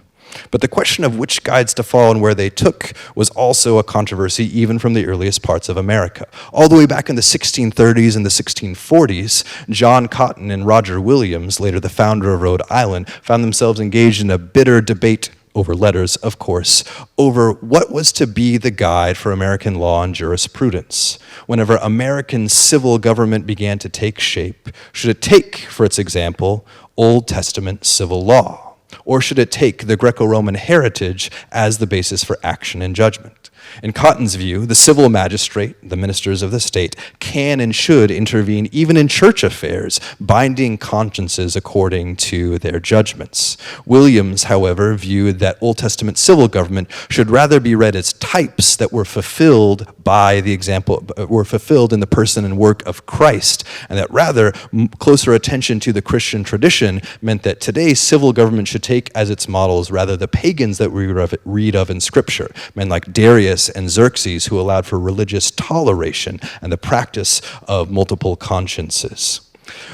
But the question of which guides to follow and where they took was also a controversy even from the earliest parts of America. All the way back in the 1630s and the 1640s, John Cotton and Roger Williams, later the founder of Rhode Island, found themselves engaged in a bitter debate over letters, of course, over what was to be the guide for American law and jurisprudence. Whenever American civil government began to take shape, should it take, for its example, Old Testament civil law? Or should it take the Greco-Roman heritage as the basis for action and judgment? In Cotton's view, the civil magistrate, the ministers of the state, can and should intervene even in church affairs, binding consciences according to their judgments. Williams, however, viewed that Old Testament civil government should rather be read as types that were fulfilled by the example, were fulfilled in the person and work of Christ, and that rather closer attention to the Christian tradition meant that today's civil government should take as its models rather the pagans that we read of in Scripture, men like Darius and Xerxes, who allowed for religious toleration and the practice of multiple consciences.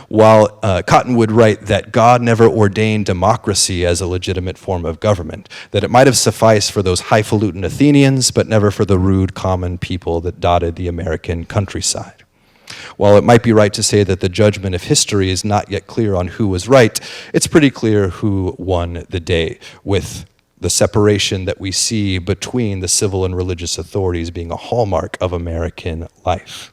While Cotton would write that God never ordained democracy as a legitimate form of government, that it might have sufficed for those highfalutin Athenians, but never for the rude common people that dotted the American countryside. While it might be right to say that the judgment of history is not yet clear on who was right, it's pretty clear who won the day, with the separation that we see between the civil and religious authorities being a hallmark of American life.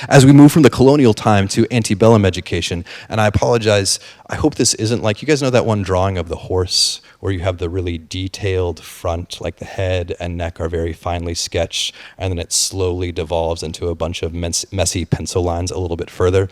As we move from the colonial time to antebellum education, and I apologize, I hope this isn't like, you guys know that one drawing of the horse where you have the really detailed front, like the head and neck are very finely sketched, and then it slowly devolves into a bunch of messy pencil lines a little bit further.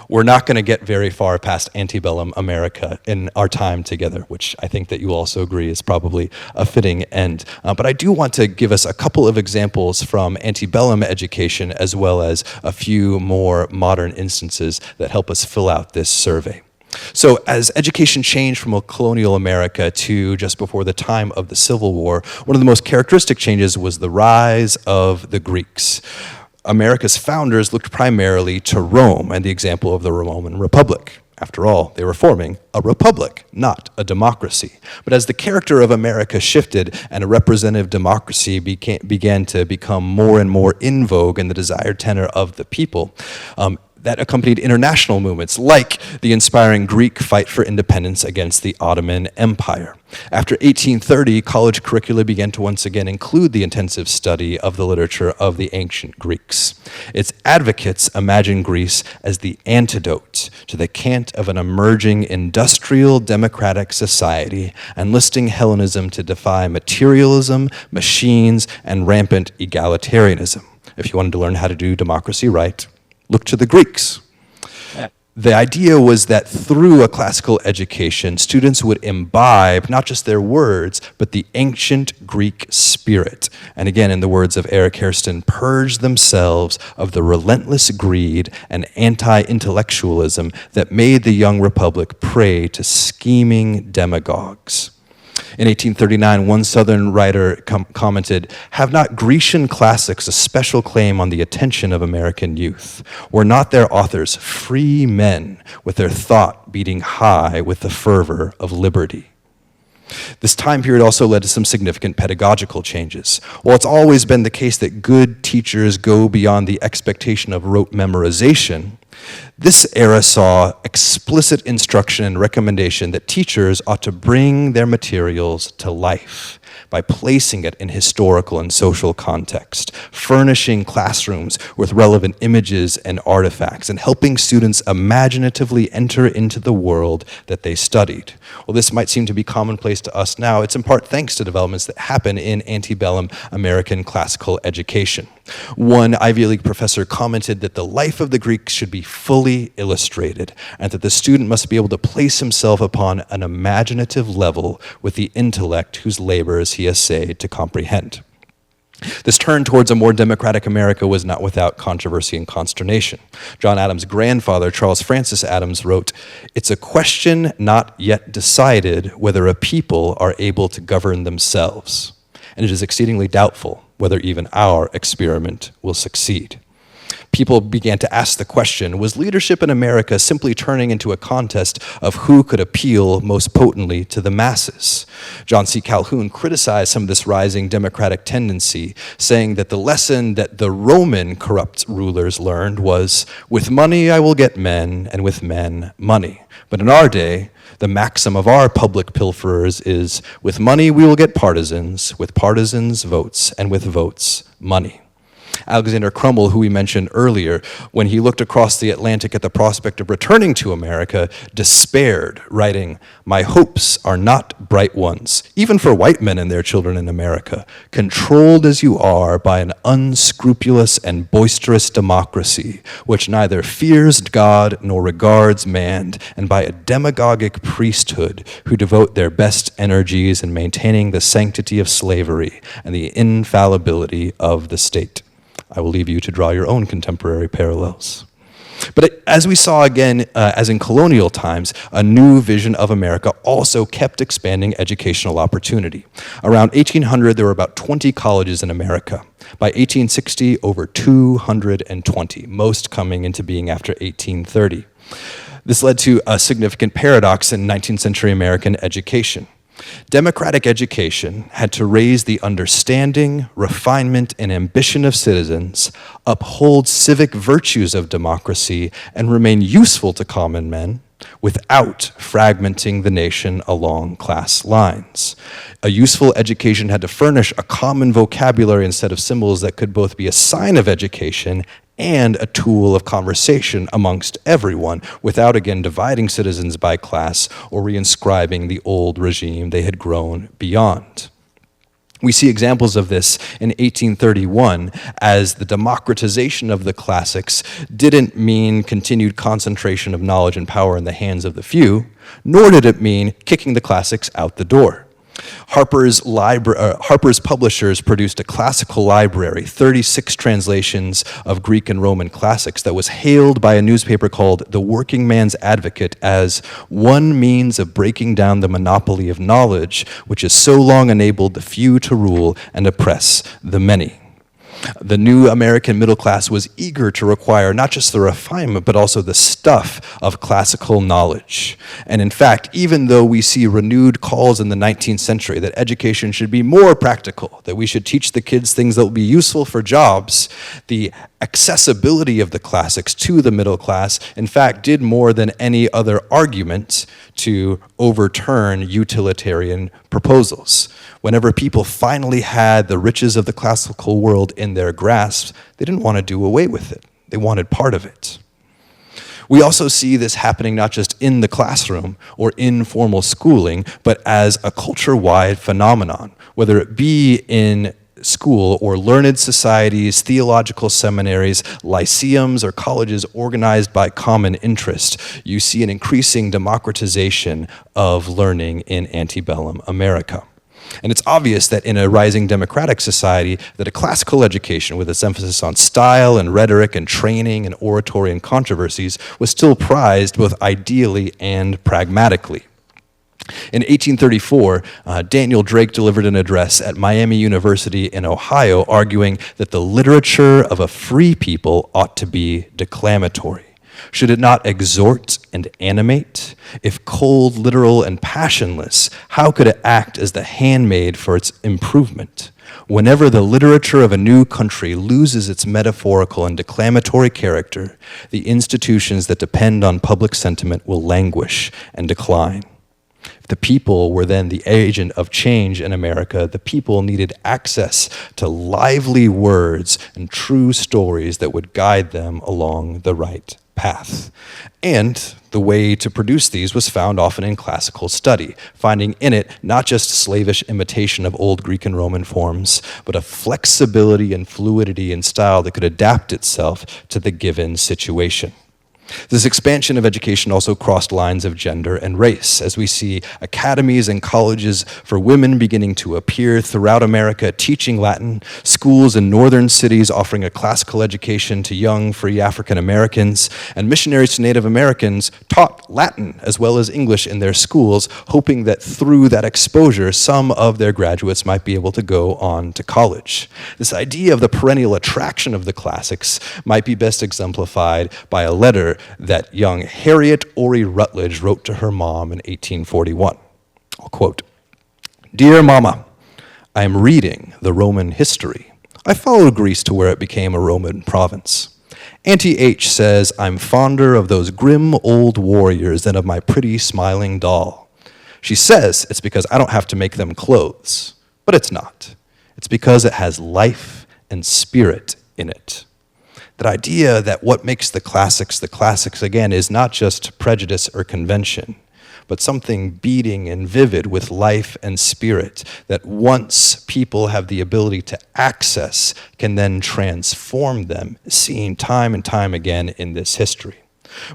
We're not going to get very far past antebellum America in our time together, which I think that you also agree is probably a fitting end. But I do want to give us a couple of examples from antebellum education as well as a few more modern instances that help us fill out this survey. So as education changed from a colonial America to just before the time of the Civil War, one of the most characteristic changes was the rise of the Greeks. America's founders looked primarily to Rome and the example of the Roman Republic. After all, they were forming a republic, not a democracy. But as the character of America shifted and a representative democracy began to become more and more in vogue in the desired tenor of the people, that accompanied international movements like the inspiring Greek fight for independence against the Ottoman Empire. After 1830, college curricula began to once again include the intensive study of the literature of the ancient Greeks. Its advocates imagined Greece as the antidote to the cant of an emerging industrial democratic society, and listing Hellenism to defy materialism, machines, and rampant egalitarianism. If you wanted to learn how to do democracy right, look to the Greeks. The idea was that through a classical education, students would imbibe not just their words, but the ancient Greek spirit. And again, in the words of Eric Hairston, purge themselves of the relentless greed and anti-intellectualism that made the young republic prey to scheming demagogues. In 1839, one Southern writer commented, "Have not Grecian classics a special claim on the attention of American youth? Were not their authors free men with their thought beating high with the fervor of liberty?" This time period also led to some significant pedagogical changes. While it's always been the case that good teachers go beyond the expectation of rote memorization, this era saw explicit instruction and recommendation that teachers ought to bring their materials to life by placing it in historical and social context, furnishing classrooms with relevant images and artifacts, and helping students imaginatively enter into the world that they studied. Well, this might seem to be commonplace to us now. It's in part thanks to developments that happen in antebellum American classical education. One Ivy League professor commented that the life of the Greeks should be fully illustrated, and that the student must be able to place himself upon an imaginative level with the intellect whose labors he essayed to comprehend. This turn towards a more democratic America was not without controversy and consternation. John Adams' grandfather, Charles Francis Adams, wrote, "It's a question not yet decided whether a people are able to govern themselves, and it is exceedingly doubtful whether even our experiment will succeed." People began to ask the question, was leadership in America simply turning into a contest of who could appeal most potently to the masses? John C. Calhoun criticized some of this rising democratic tendency, saying that the lesson that the Roman corrupt rulers learned was, with money I will get men, and with men money. But in our day, the maxim of our public pilferers is, with money we will get partisans, with partisans votes, and with votes money. Alexander Crummell, who we mentioned earlier, when he looked across the Atlantic at the prospect of returning to America, despaired, writing, "My hopes are not bright ones, even for white men and their children in America, controlled as you are by an unscrupulous and boisterous democracy, which neither fears God nor regards man, and by a demagogic priesthood who devote their best energies in maintaining the sanctity of slavery and the infallibility of the state." I will leave you to draw your own contemporary parallels. But as we saw again, as in colonial times, a new vision of America also kept expanding educational opportunity. Around 1800, there were about 20 colleges in America. By 1860, over 220, most coming into being after 1830. This led to a significant paradox in 19th century American education. Democratic education had to raise the understanding, refinement, and ambition of citizens, uphold civic virtues of democracy, and remain useful to common men without fragmenting the nation along class lines. A useful education had to furnish a common vocabulary and set of symbols that could both be a sign of education and a tool of conversation amongst everyone, without again dividing citizens by class or reinscribing the old regime they had grown beyond. We see examples of this in 1831, as the democratization of the classics didn't mean continued concentration of knowledge and power in the hands of the few, nor did it mean kicking the classics out the door. Harper's publishers produced a classical library, 36 translations of Greek and Roman classics, that was hailed by a newspaper called The Working Man's Advocate as one means of breaking down the monopoly of knowledge, which has so long enabled the few to rule and oppress the many. The new American middle class was eager to require not just the refinement, but also the stuff of classical knowledge. And in fact, even though we see renewed calls in the 19th century that education should be more practical, that we should teach the kids things that will be useful for jobs, the accessibility of the classics to the middle class, in fact, did more than any other argument to overturn utilitarian proposals. Whenever people finally had the riches of the classical world in their grasp, they didn't want to do away with it. They wanted part of it. We also see this happening not just in the classroom or in formal schooling, but as a culture-wide phenomenon, whether it be in school or learned societies, theological seminaries, lyceums, or colleges organized by common interest. You see an increasing democratization of learning in antebellum America. And it's obvious that in a rising democratic society, that a classical education with its emphasis on style and rhetoric and training and oratory and controversies was still prized both ideally and pragmatically. In 1834, Daniel Drake delivered an address at Miami University in Ohio, arguing that the literature of a free people ought to be declamatory. Should it not exhort and animate? If cold, literal, and passionless, how could it act as the handmaid for its improvement? Whenever the literature of a new country loses its metaphorical and declamatory character, the institutions that depend on public sentiment will languish and decline. If the people were then the agent of change in America, the people needed access to lively words and true stories that would guide them along the right path. And the way to produce these was found often in classical study, finding in it not just slavish imitation of old Greek and Roman forms, but a flexibility and fluidity in style that could adapt itself to the given situation. This expansion of education also crossed lines of gender and race, as we see academies and colleges for women beginning to appear throughout America, teaching Latin, schools in northern cities offering a classical education to young, free African Americans, and missionaries to Native Americans taught Latin as well as English in their schools, hoping that through that exposure, some of their graduates might be able to go on to college. This idea of the perennial attraction of the classics might be best exemplified by a letter that young Harriet Ory Rutledge wrote to her mom in 1841. I'll quote, "Dear Mama, I am reading the Roman history. I followed Greece to where it became a Roman province. Auntie H says I'm fonder of those grim old warriors than of my pretty smiling doll. She says it's because I don't have to make them clothes, but it's not. It's because it has life and spirit in it." That idea that what makes the classics again is not just prejudice or convention, but something beating and vivid with life and spirit that once people have the ability to access can then transform them, seen time and time again in this history.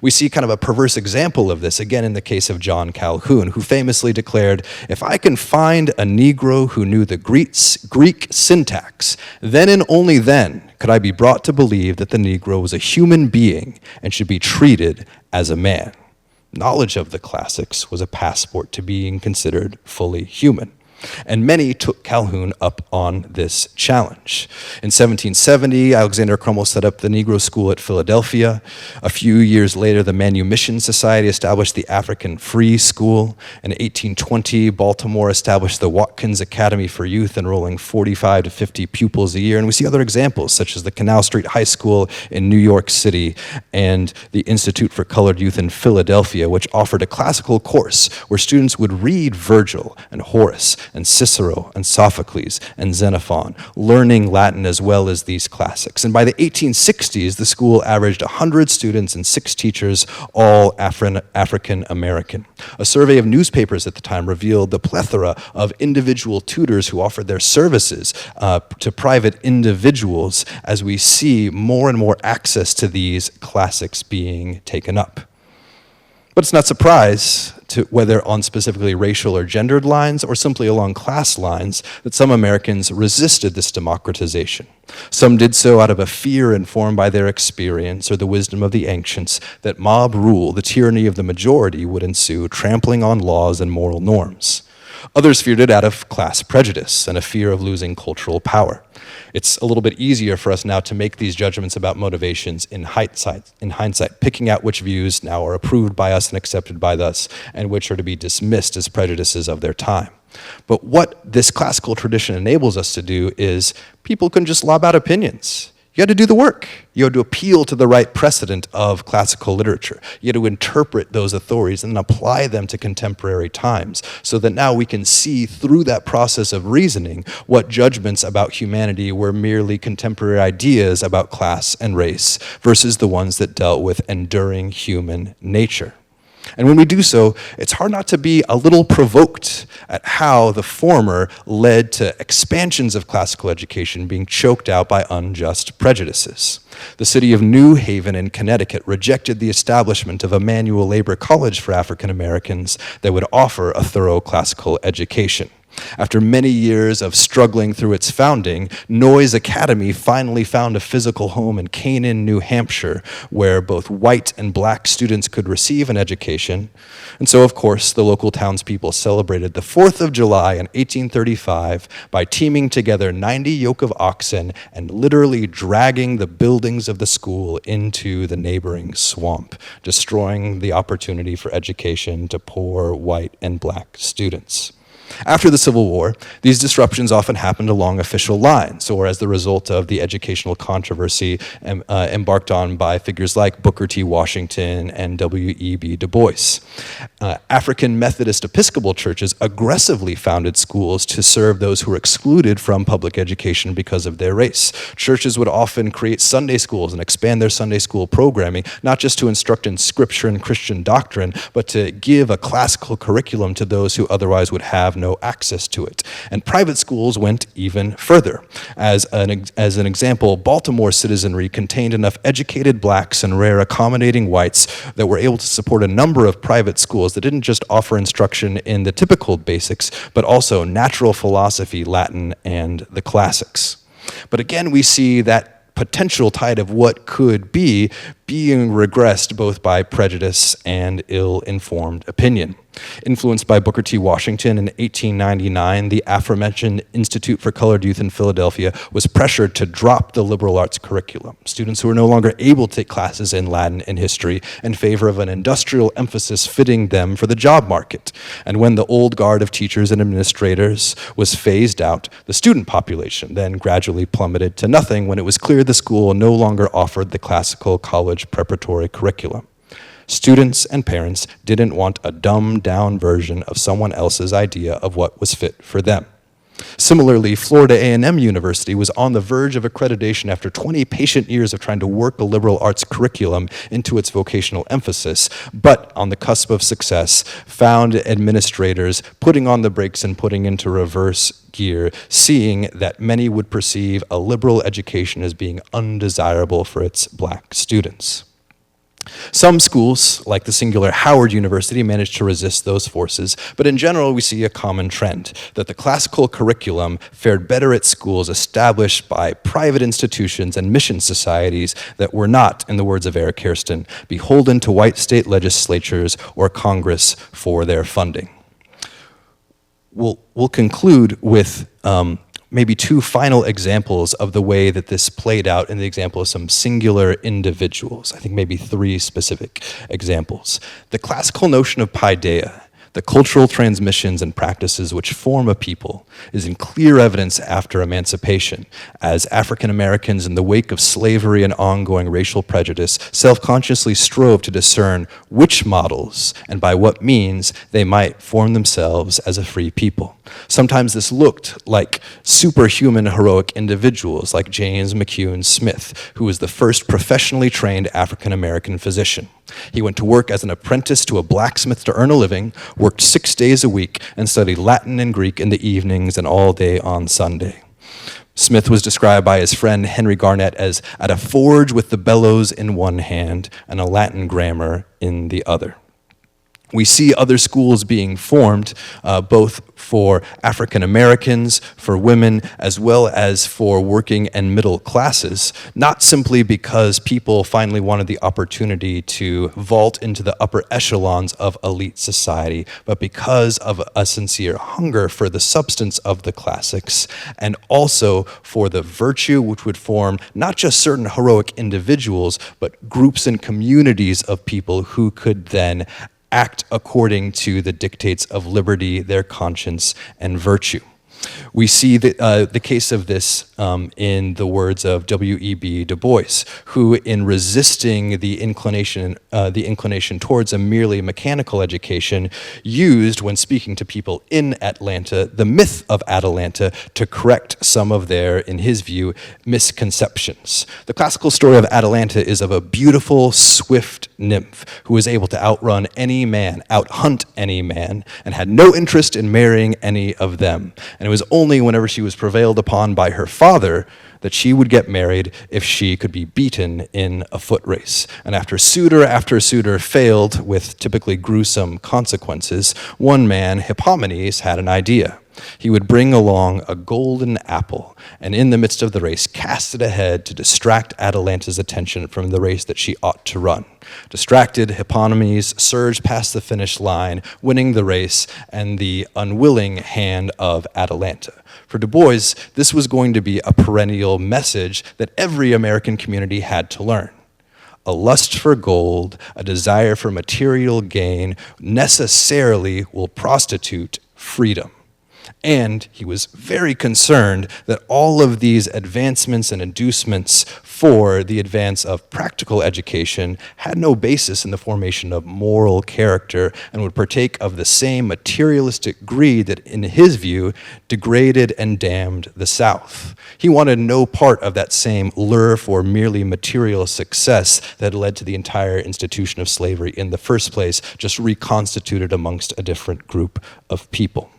We see kind of a perverse example of this again in the case of John Calhoun, who famously declared, "If I can find a Negro who knew the Greek syntax, then and only then could I be brought to believe that the Negro was a human being and should be treated as a man." Knowledge of the classics was a passport to being considered fully human. And many took Calhoun up on this challenge. In 1770, Alexander Crummell set up the Negro School at Philadelphia. A few years later, the Manumission Society established the African Free School. In 1820, Baltimore established the Watkins Academy for Youth, enrolling 45 to 50 pupils a year. And we see other examples, such as the Canal Street High School in New York City and the Institute for Colored Youth in Philadelphia, which offered a classical course where students would read Virgil and Horace and Cicero and Sophocles and Xenophon, learning Latin as well as these classics. And by the 1860s, the school averaged 100 students and 6 teachers, all African American. A survey of newspapers at the time revealed the plethora of individual tutors who offered their services to private individuals, as we see more and more access to these classics being taken up. But it's not surprise, whether on specifically racial or gendered lines or simply along class lines, that some Americans resisted this democratization. Some did so out of a fear informed by their experience or the wisdom of the ancients that mob rule, the tyranny of the majority, would ensue, trampling on laws and moral norms. Others feared it out of class prejudice and a fear of losing cultural power. It's a little bit easier for us now to make these judgments about motivations in hindsight, picking out which views now are approved by us and accepted by us, and which are to be dismissed as prejudices of their time. But what this classical tradition enables us to do is people can just lob out opinions. You had to do the work. You had to appeal to the right precedent of classical literature. You had to interpret those authorities and then apply them to contemporary times so that now we can see through that process of reasoning what judgments about humanity were merely contemporary ideas about class and race versus the ones that dealt with enduring human nature. And when we do so, it's hard not to be a little provoked at how the former led to expansions of classical education being choked out by unjust prejudices. The city of New Haven in Connecticut rejected the establishment of a manual labor college for African Americans that would offer a thorough classical education. After many years of struggling through its founding, Noyes Academy finally found a physical home in Canaan, New Hampshire, where both white and black students could receive an education. And so, of course, the local townspeople celebrated the 4th of July in 1835 by teaming together 90 yoke of oxen and literally dragging the buildings of the school into the neighboring swamp, destroying the opportunity for education to poor white and black students. After the Civil War, these disruptions often happened along official lines or as the result of the educational controversy embarked on by figures like Booker T. Washington and W.E.B. Du Bois. African Methodist Episcopal churches aggressively founded schools to serve those who were excluded from public education because of their race. Churches would often create Sunday schools and expand their Sunday school programming, not just to instruct in scripture and Christian doctrine, but to give a classical curriculum to those who otherwise would have no access to it. And private schools went even further. As an example, Baltimore citizenry contained enough educated blacks and rare accommodating whites that were able to support a number of private schools that didn't just offer instruction in the typical basics, but also natural philosophy, Latin, and the classics. But again, we see that potential tide of what could be being regressed both by prejudice and ill-informed opinion. Influenced by Booker T. Washington in 1899, the aforementioned Institute for Colored Youth in Philadelphia was pressured to drop the liberal arts curriculum. Students who were no longer able to take classes in Latin and history in favor of an industrial emphasis fitting them for the job market. And when the old guard of teachers and administrators was phased out, the student population then gradually plummeted to nothing when it was clear the school no longer offered the classical college preparatory curriculum. Students and parents didn't want a dumbed-down version of someone else's idea of what was fit for them. Similarly, Florida A&M University was on the verge of accreditation after 20 patient years of trying to work the liberal arts curriculum into its vocational emphasis, but on the cusp of success, found administrators putting on the brakes and putting into reverse gear, seeing that many would perceive a liberal education as being undesirable for its black students. Some schools, like the singular Howard University, managed to resist those forces, but in general we see a common trend, that the classical curriculum fared better at schools established by private institutions and mission societies that were not, in the words of Eric Hairston, beholden to white state legislatures or Congress for their funding. We'll conclude with maybe two final examples of the way that this played out in the example of some singular individuals. I think maybe three specific examples. The classical notion of paideia, the cultural transmissions and practices which form a people, is in clear evidence after emancipation, as African Americans in the wake of slavery and ongoing racial prejudice self-consciously strove to discern which models and by what means they might form themselves as a free people. Sometimes this looked like superhuman heroic individuals like James McCune Smith, who was the first professionally trained African American physician. He went to work as an apprentice to a blacksmith to earn a living, worked 6 days a week, and studied Latin and Greek in the evenings and all day on Sunday. Smith was described by his friend Henry Garnett as at a forge with the bellows in one hand and a Latin grammar in the other. We see other schools being formed, both for African Americans, for women, as well as for working and middle classes, not simply because people finally wanted the opportunity to vault into the upper echelons of elite society, but because of a sincere hunger for the substance of the classics, and also for the virtue which would form not just certain heroic individuals, but groups and communities of people who could then act according to the dictates of liberty, their conscience, and virtue. We see the case of this in the words of W.E.B. Du Bois, who, in resisting the inclination towards a merely mechanical education, used, when speaking to people in Atlanta, the myth of Atalanta to correct some of their, in his view, misconceptions. The classical story of Atalanta is of a beautiful, swift nymph who was able to outrun any man, outhunt any man, and had no interest in marrying any of them. And it was only whenever she was prevailed upon by her father that she would get married if she could be beaten in a foot race. And after suitor failed with typically gruesome consequences, one man, Hippomenes, had an idea. He would bring along a golden apple, and in the midst of the race, cast it ahead to distract Atalanta's attention from the race that she ought to run. Distracted, Hippomenes surged past the finish line, winning the race and the unwilling hand of Atalanta. For Du Bois, this was going to be a perennial message that every American community had to learn. A lust for gold, a desire for material gain, necessarily will prostitute freedom. And he was very concerned that all of these advancements and inducements for the advance of practical education had no basis in the formation of moral character and would partake of the same materialistic greed that, in his view, degraded and damned the South. He wanted no part of that same lure for merely material success that led to the entire institution of slavery in the first place, just reconstituted amongst a different group of people.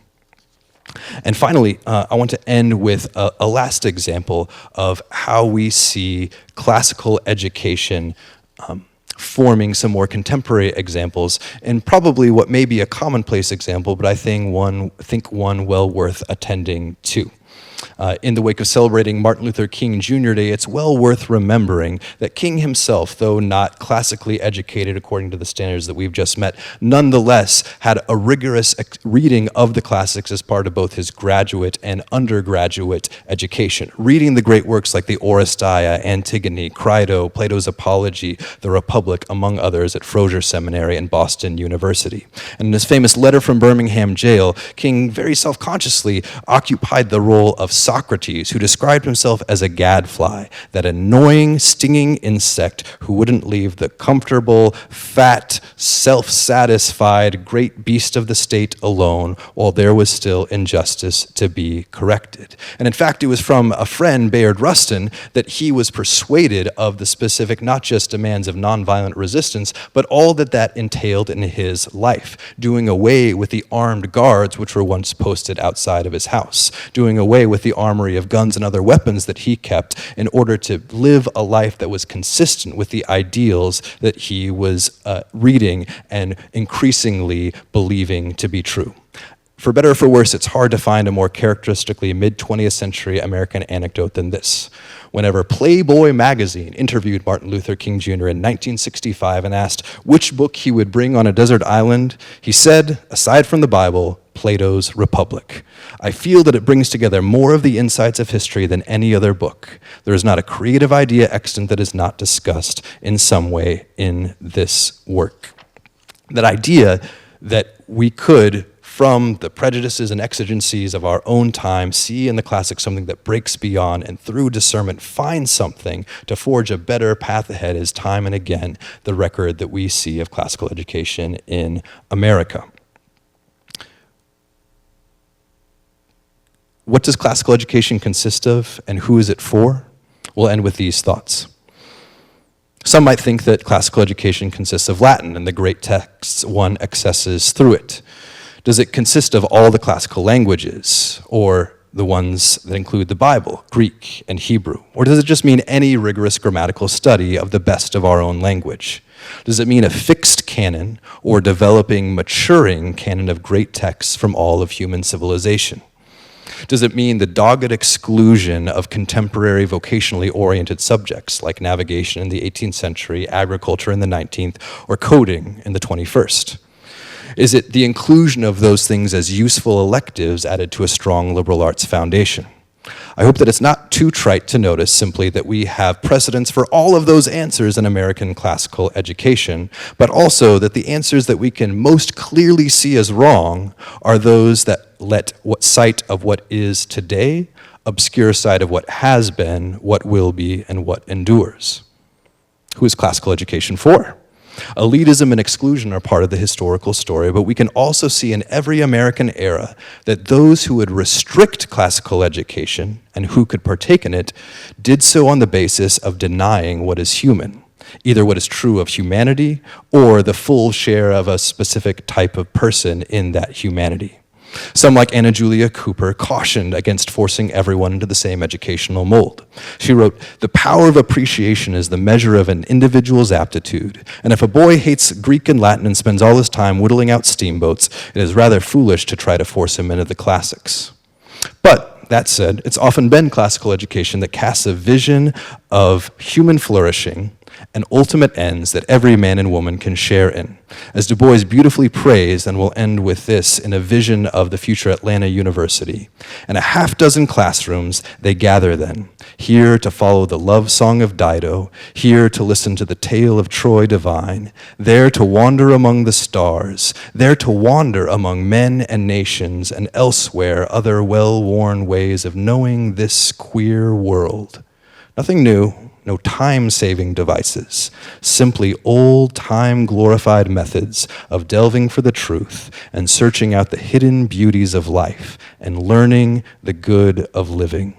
And finally, I want to end with a last example of how we see classical education forming some more contemporary examples, and probably what may be a commonplace example, but I think one well worth attending to. In the wake of celebrating Martin Luther King Jr. Day, it's well worth remembering that King himself, though not classically educated according to the standards that we've just met, nonetheless had a rigorous reading of the classics as part of both his graduate and undergraduate education. Reading the great works like the Oresteia, Antigone, Crito, Plato's Apology, the Republic, among others, at Fraser Seminary and Boston University. And in his famous letter from Birmingham jail, King very self-consciously occupied the role of Socrates, who described himself as a gadfly, that annoying, stinging insect who wouldn't leave the comfortable, fat, self-satisfied great beast of the state alone while there was still injustice to be corrected. And in fact, it was from a friend, Bayard Rustin, that he was persuaded of the specific, not just demands of nonviolent resistance, but all that that entailed in his life, doing away with the armed guards which were once posted outside of his house, doing away with the armory of guns and other weapons that he kept in order to live a life that was consistent with the ideals that he was reading and increasingly believing to be true. For better or for worse, it's hard to find a more characteristically mid-20th century American anecdote than this. Whenever Playboy magazine interviewed Martin Luther King Jr. in 1965 and asked which book he would bring on a desert island, he said, aside from the Bible, Plato's Republic. I feel that it brings together more of the insights of history than any other book. There is not a creative idea extant that is not discussed in some way in this work. That idea that we could, from the prejudices and exigencies of our own time, see in the classics something that breaks beyond, and through discernment find something to forge a better path ahead is time and again the record that we see of classical education in America. What does classical education consist of, and who is it for? We'll end with these thoughts. Some might think that classical education consists of Latin and the great texts one accesses through it. Does it consist of all the classical languages, or the ones that include the Bible, Greek and Hebrew? Or does it just mean any rigorous grammatical study of the best of our own language? Does it mean a fixed canon, or developing, maturing canon of great texts from all of human civilization? Does it mean the dogged exclusion of contemporary vocationally oriented subjects like navigation in the 18th century, agriculture in the 19th, or coding in the 21st? Is it the inclusion of those things as useful electives added to a strong liberal arts foundation? I hope that it's not too trite to notice simply that we have precedents for all of those answers in American classical education, but also that the answers that we can most clearly see as wrong are those that let sight of what is today obscure sight of what has been, what will be, and what endures. Who is classical education for? Elitism and exclusion are part of the historical story, but we can also see in every American era that those who would restrict classical education and who could partake in it did so on the basis of denying what is human, either what is true of humanity or the full share of a specific type of person in that humanity. Some, like Anna Julia Cooper, cautioned against forcing everyone into the same educational mold. She wrote, "The power of appreciation is the measure of an individual's aptitude, and if a boy hates Greek and Latin and spends all his time whittling out steamboats, it is rather foolish to try to force him into the classics." But that said, it's often been classical education that casts a vision of human flourishing and ultimate ends that every man and woman can share in. As Du Bois beautifully praised, and we'll end with this, in a vision of the future Atlanta University. In a half dozen classrooms, they gather then, here to follow the love song of Dido, here to listen to the tale of Troy divine, there to wander among the stars, there to wander among men and nations, and elsewhere other well-worn ways of knowing this queer world. Nothing new, no time-saving devices, simply old-time glorified methods of delving for the truth and searching out the hidden beauties of life and learning the good of living.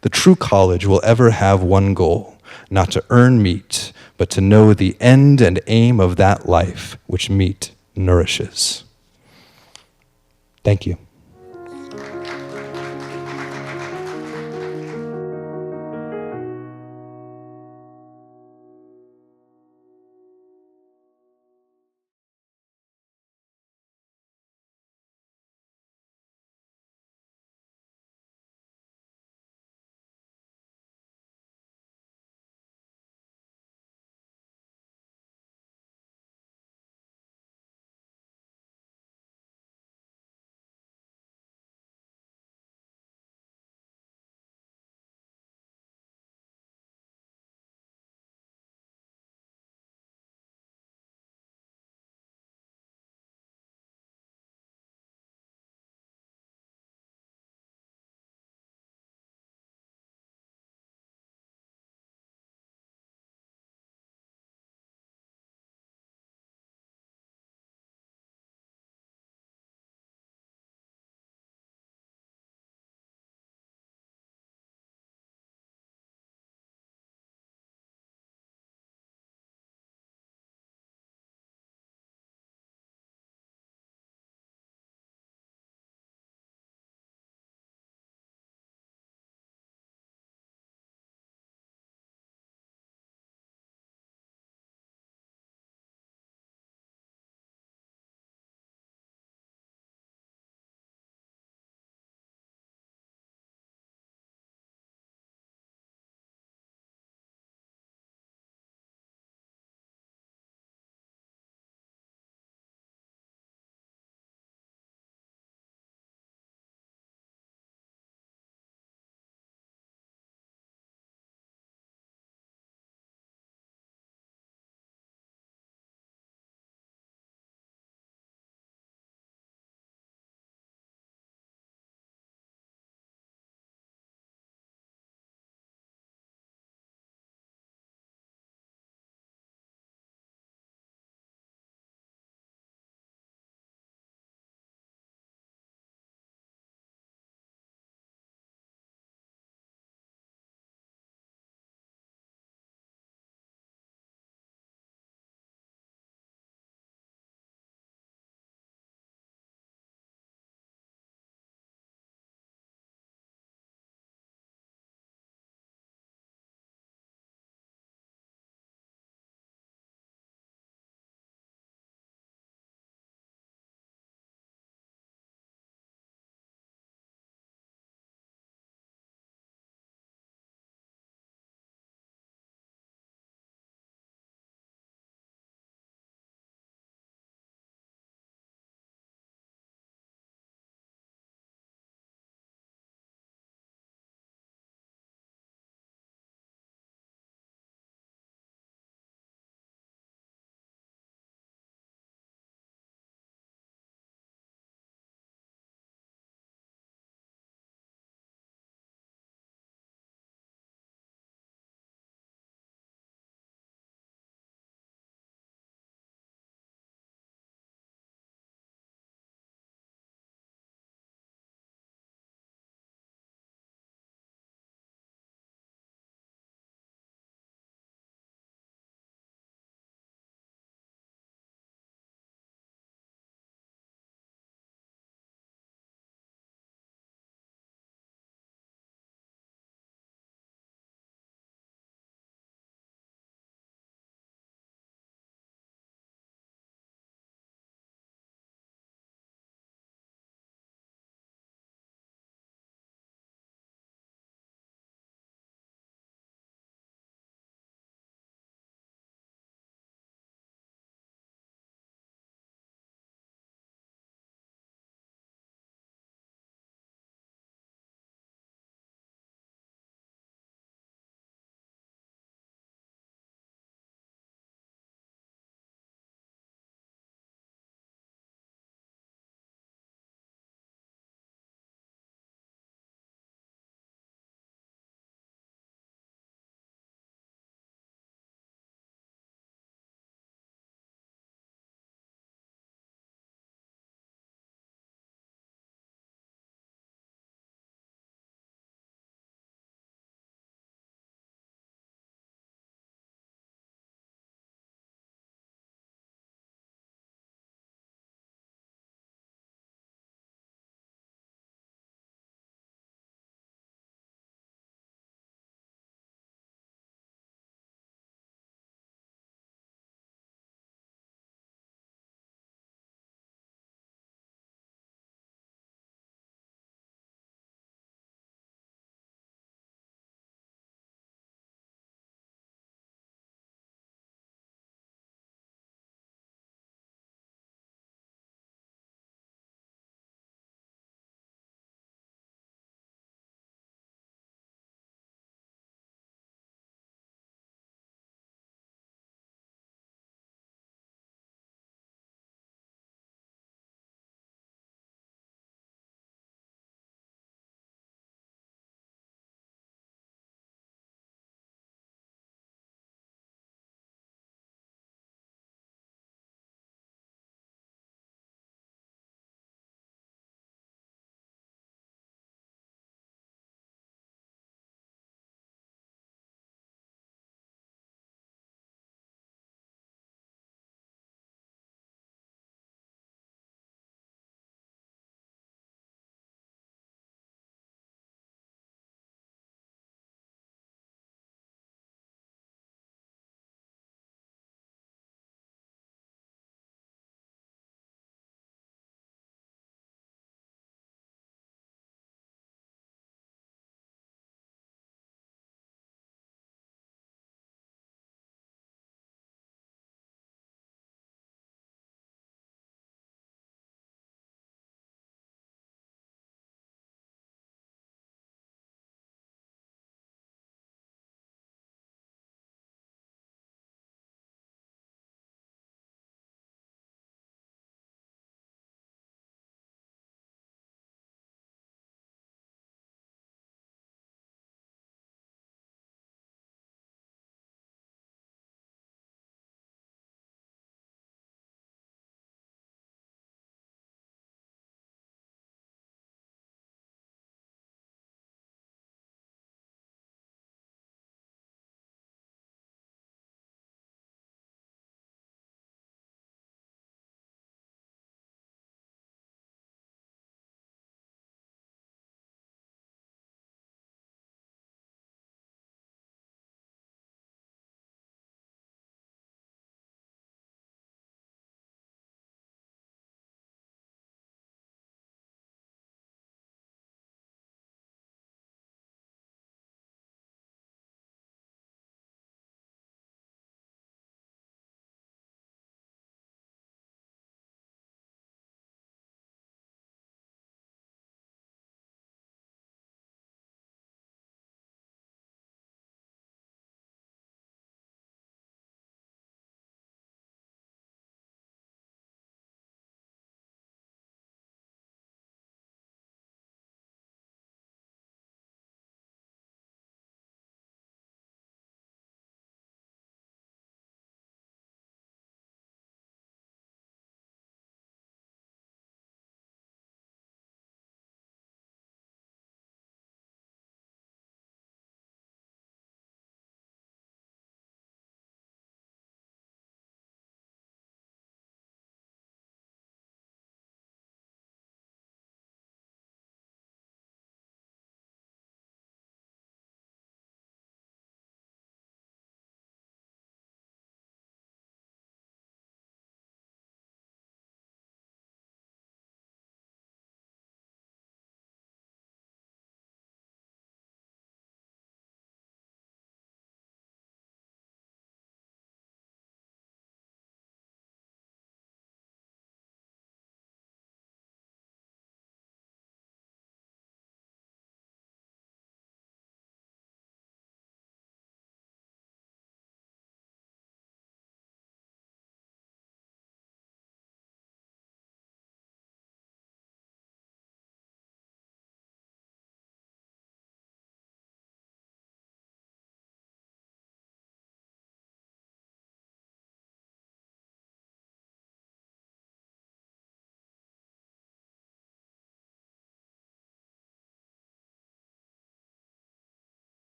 The true college will ever have one goal, not to earn meat, but to know the end and aim of that life which meat nourishes. Thank you.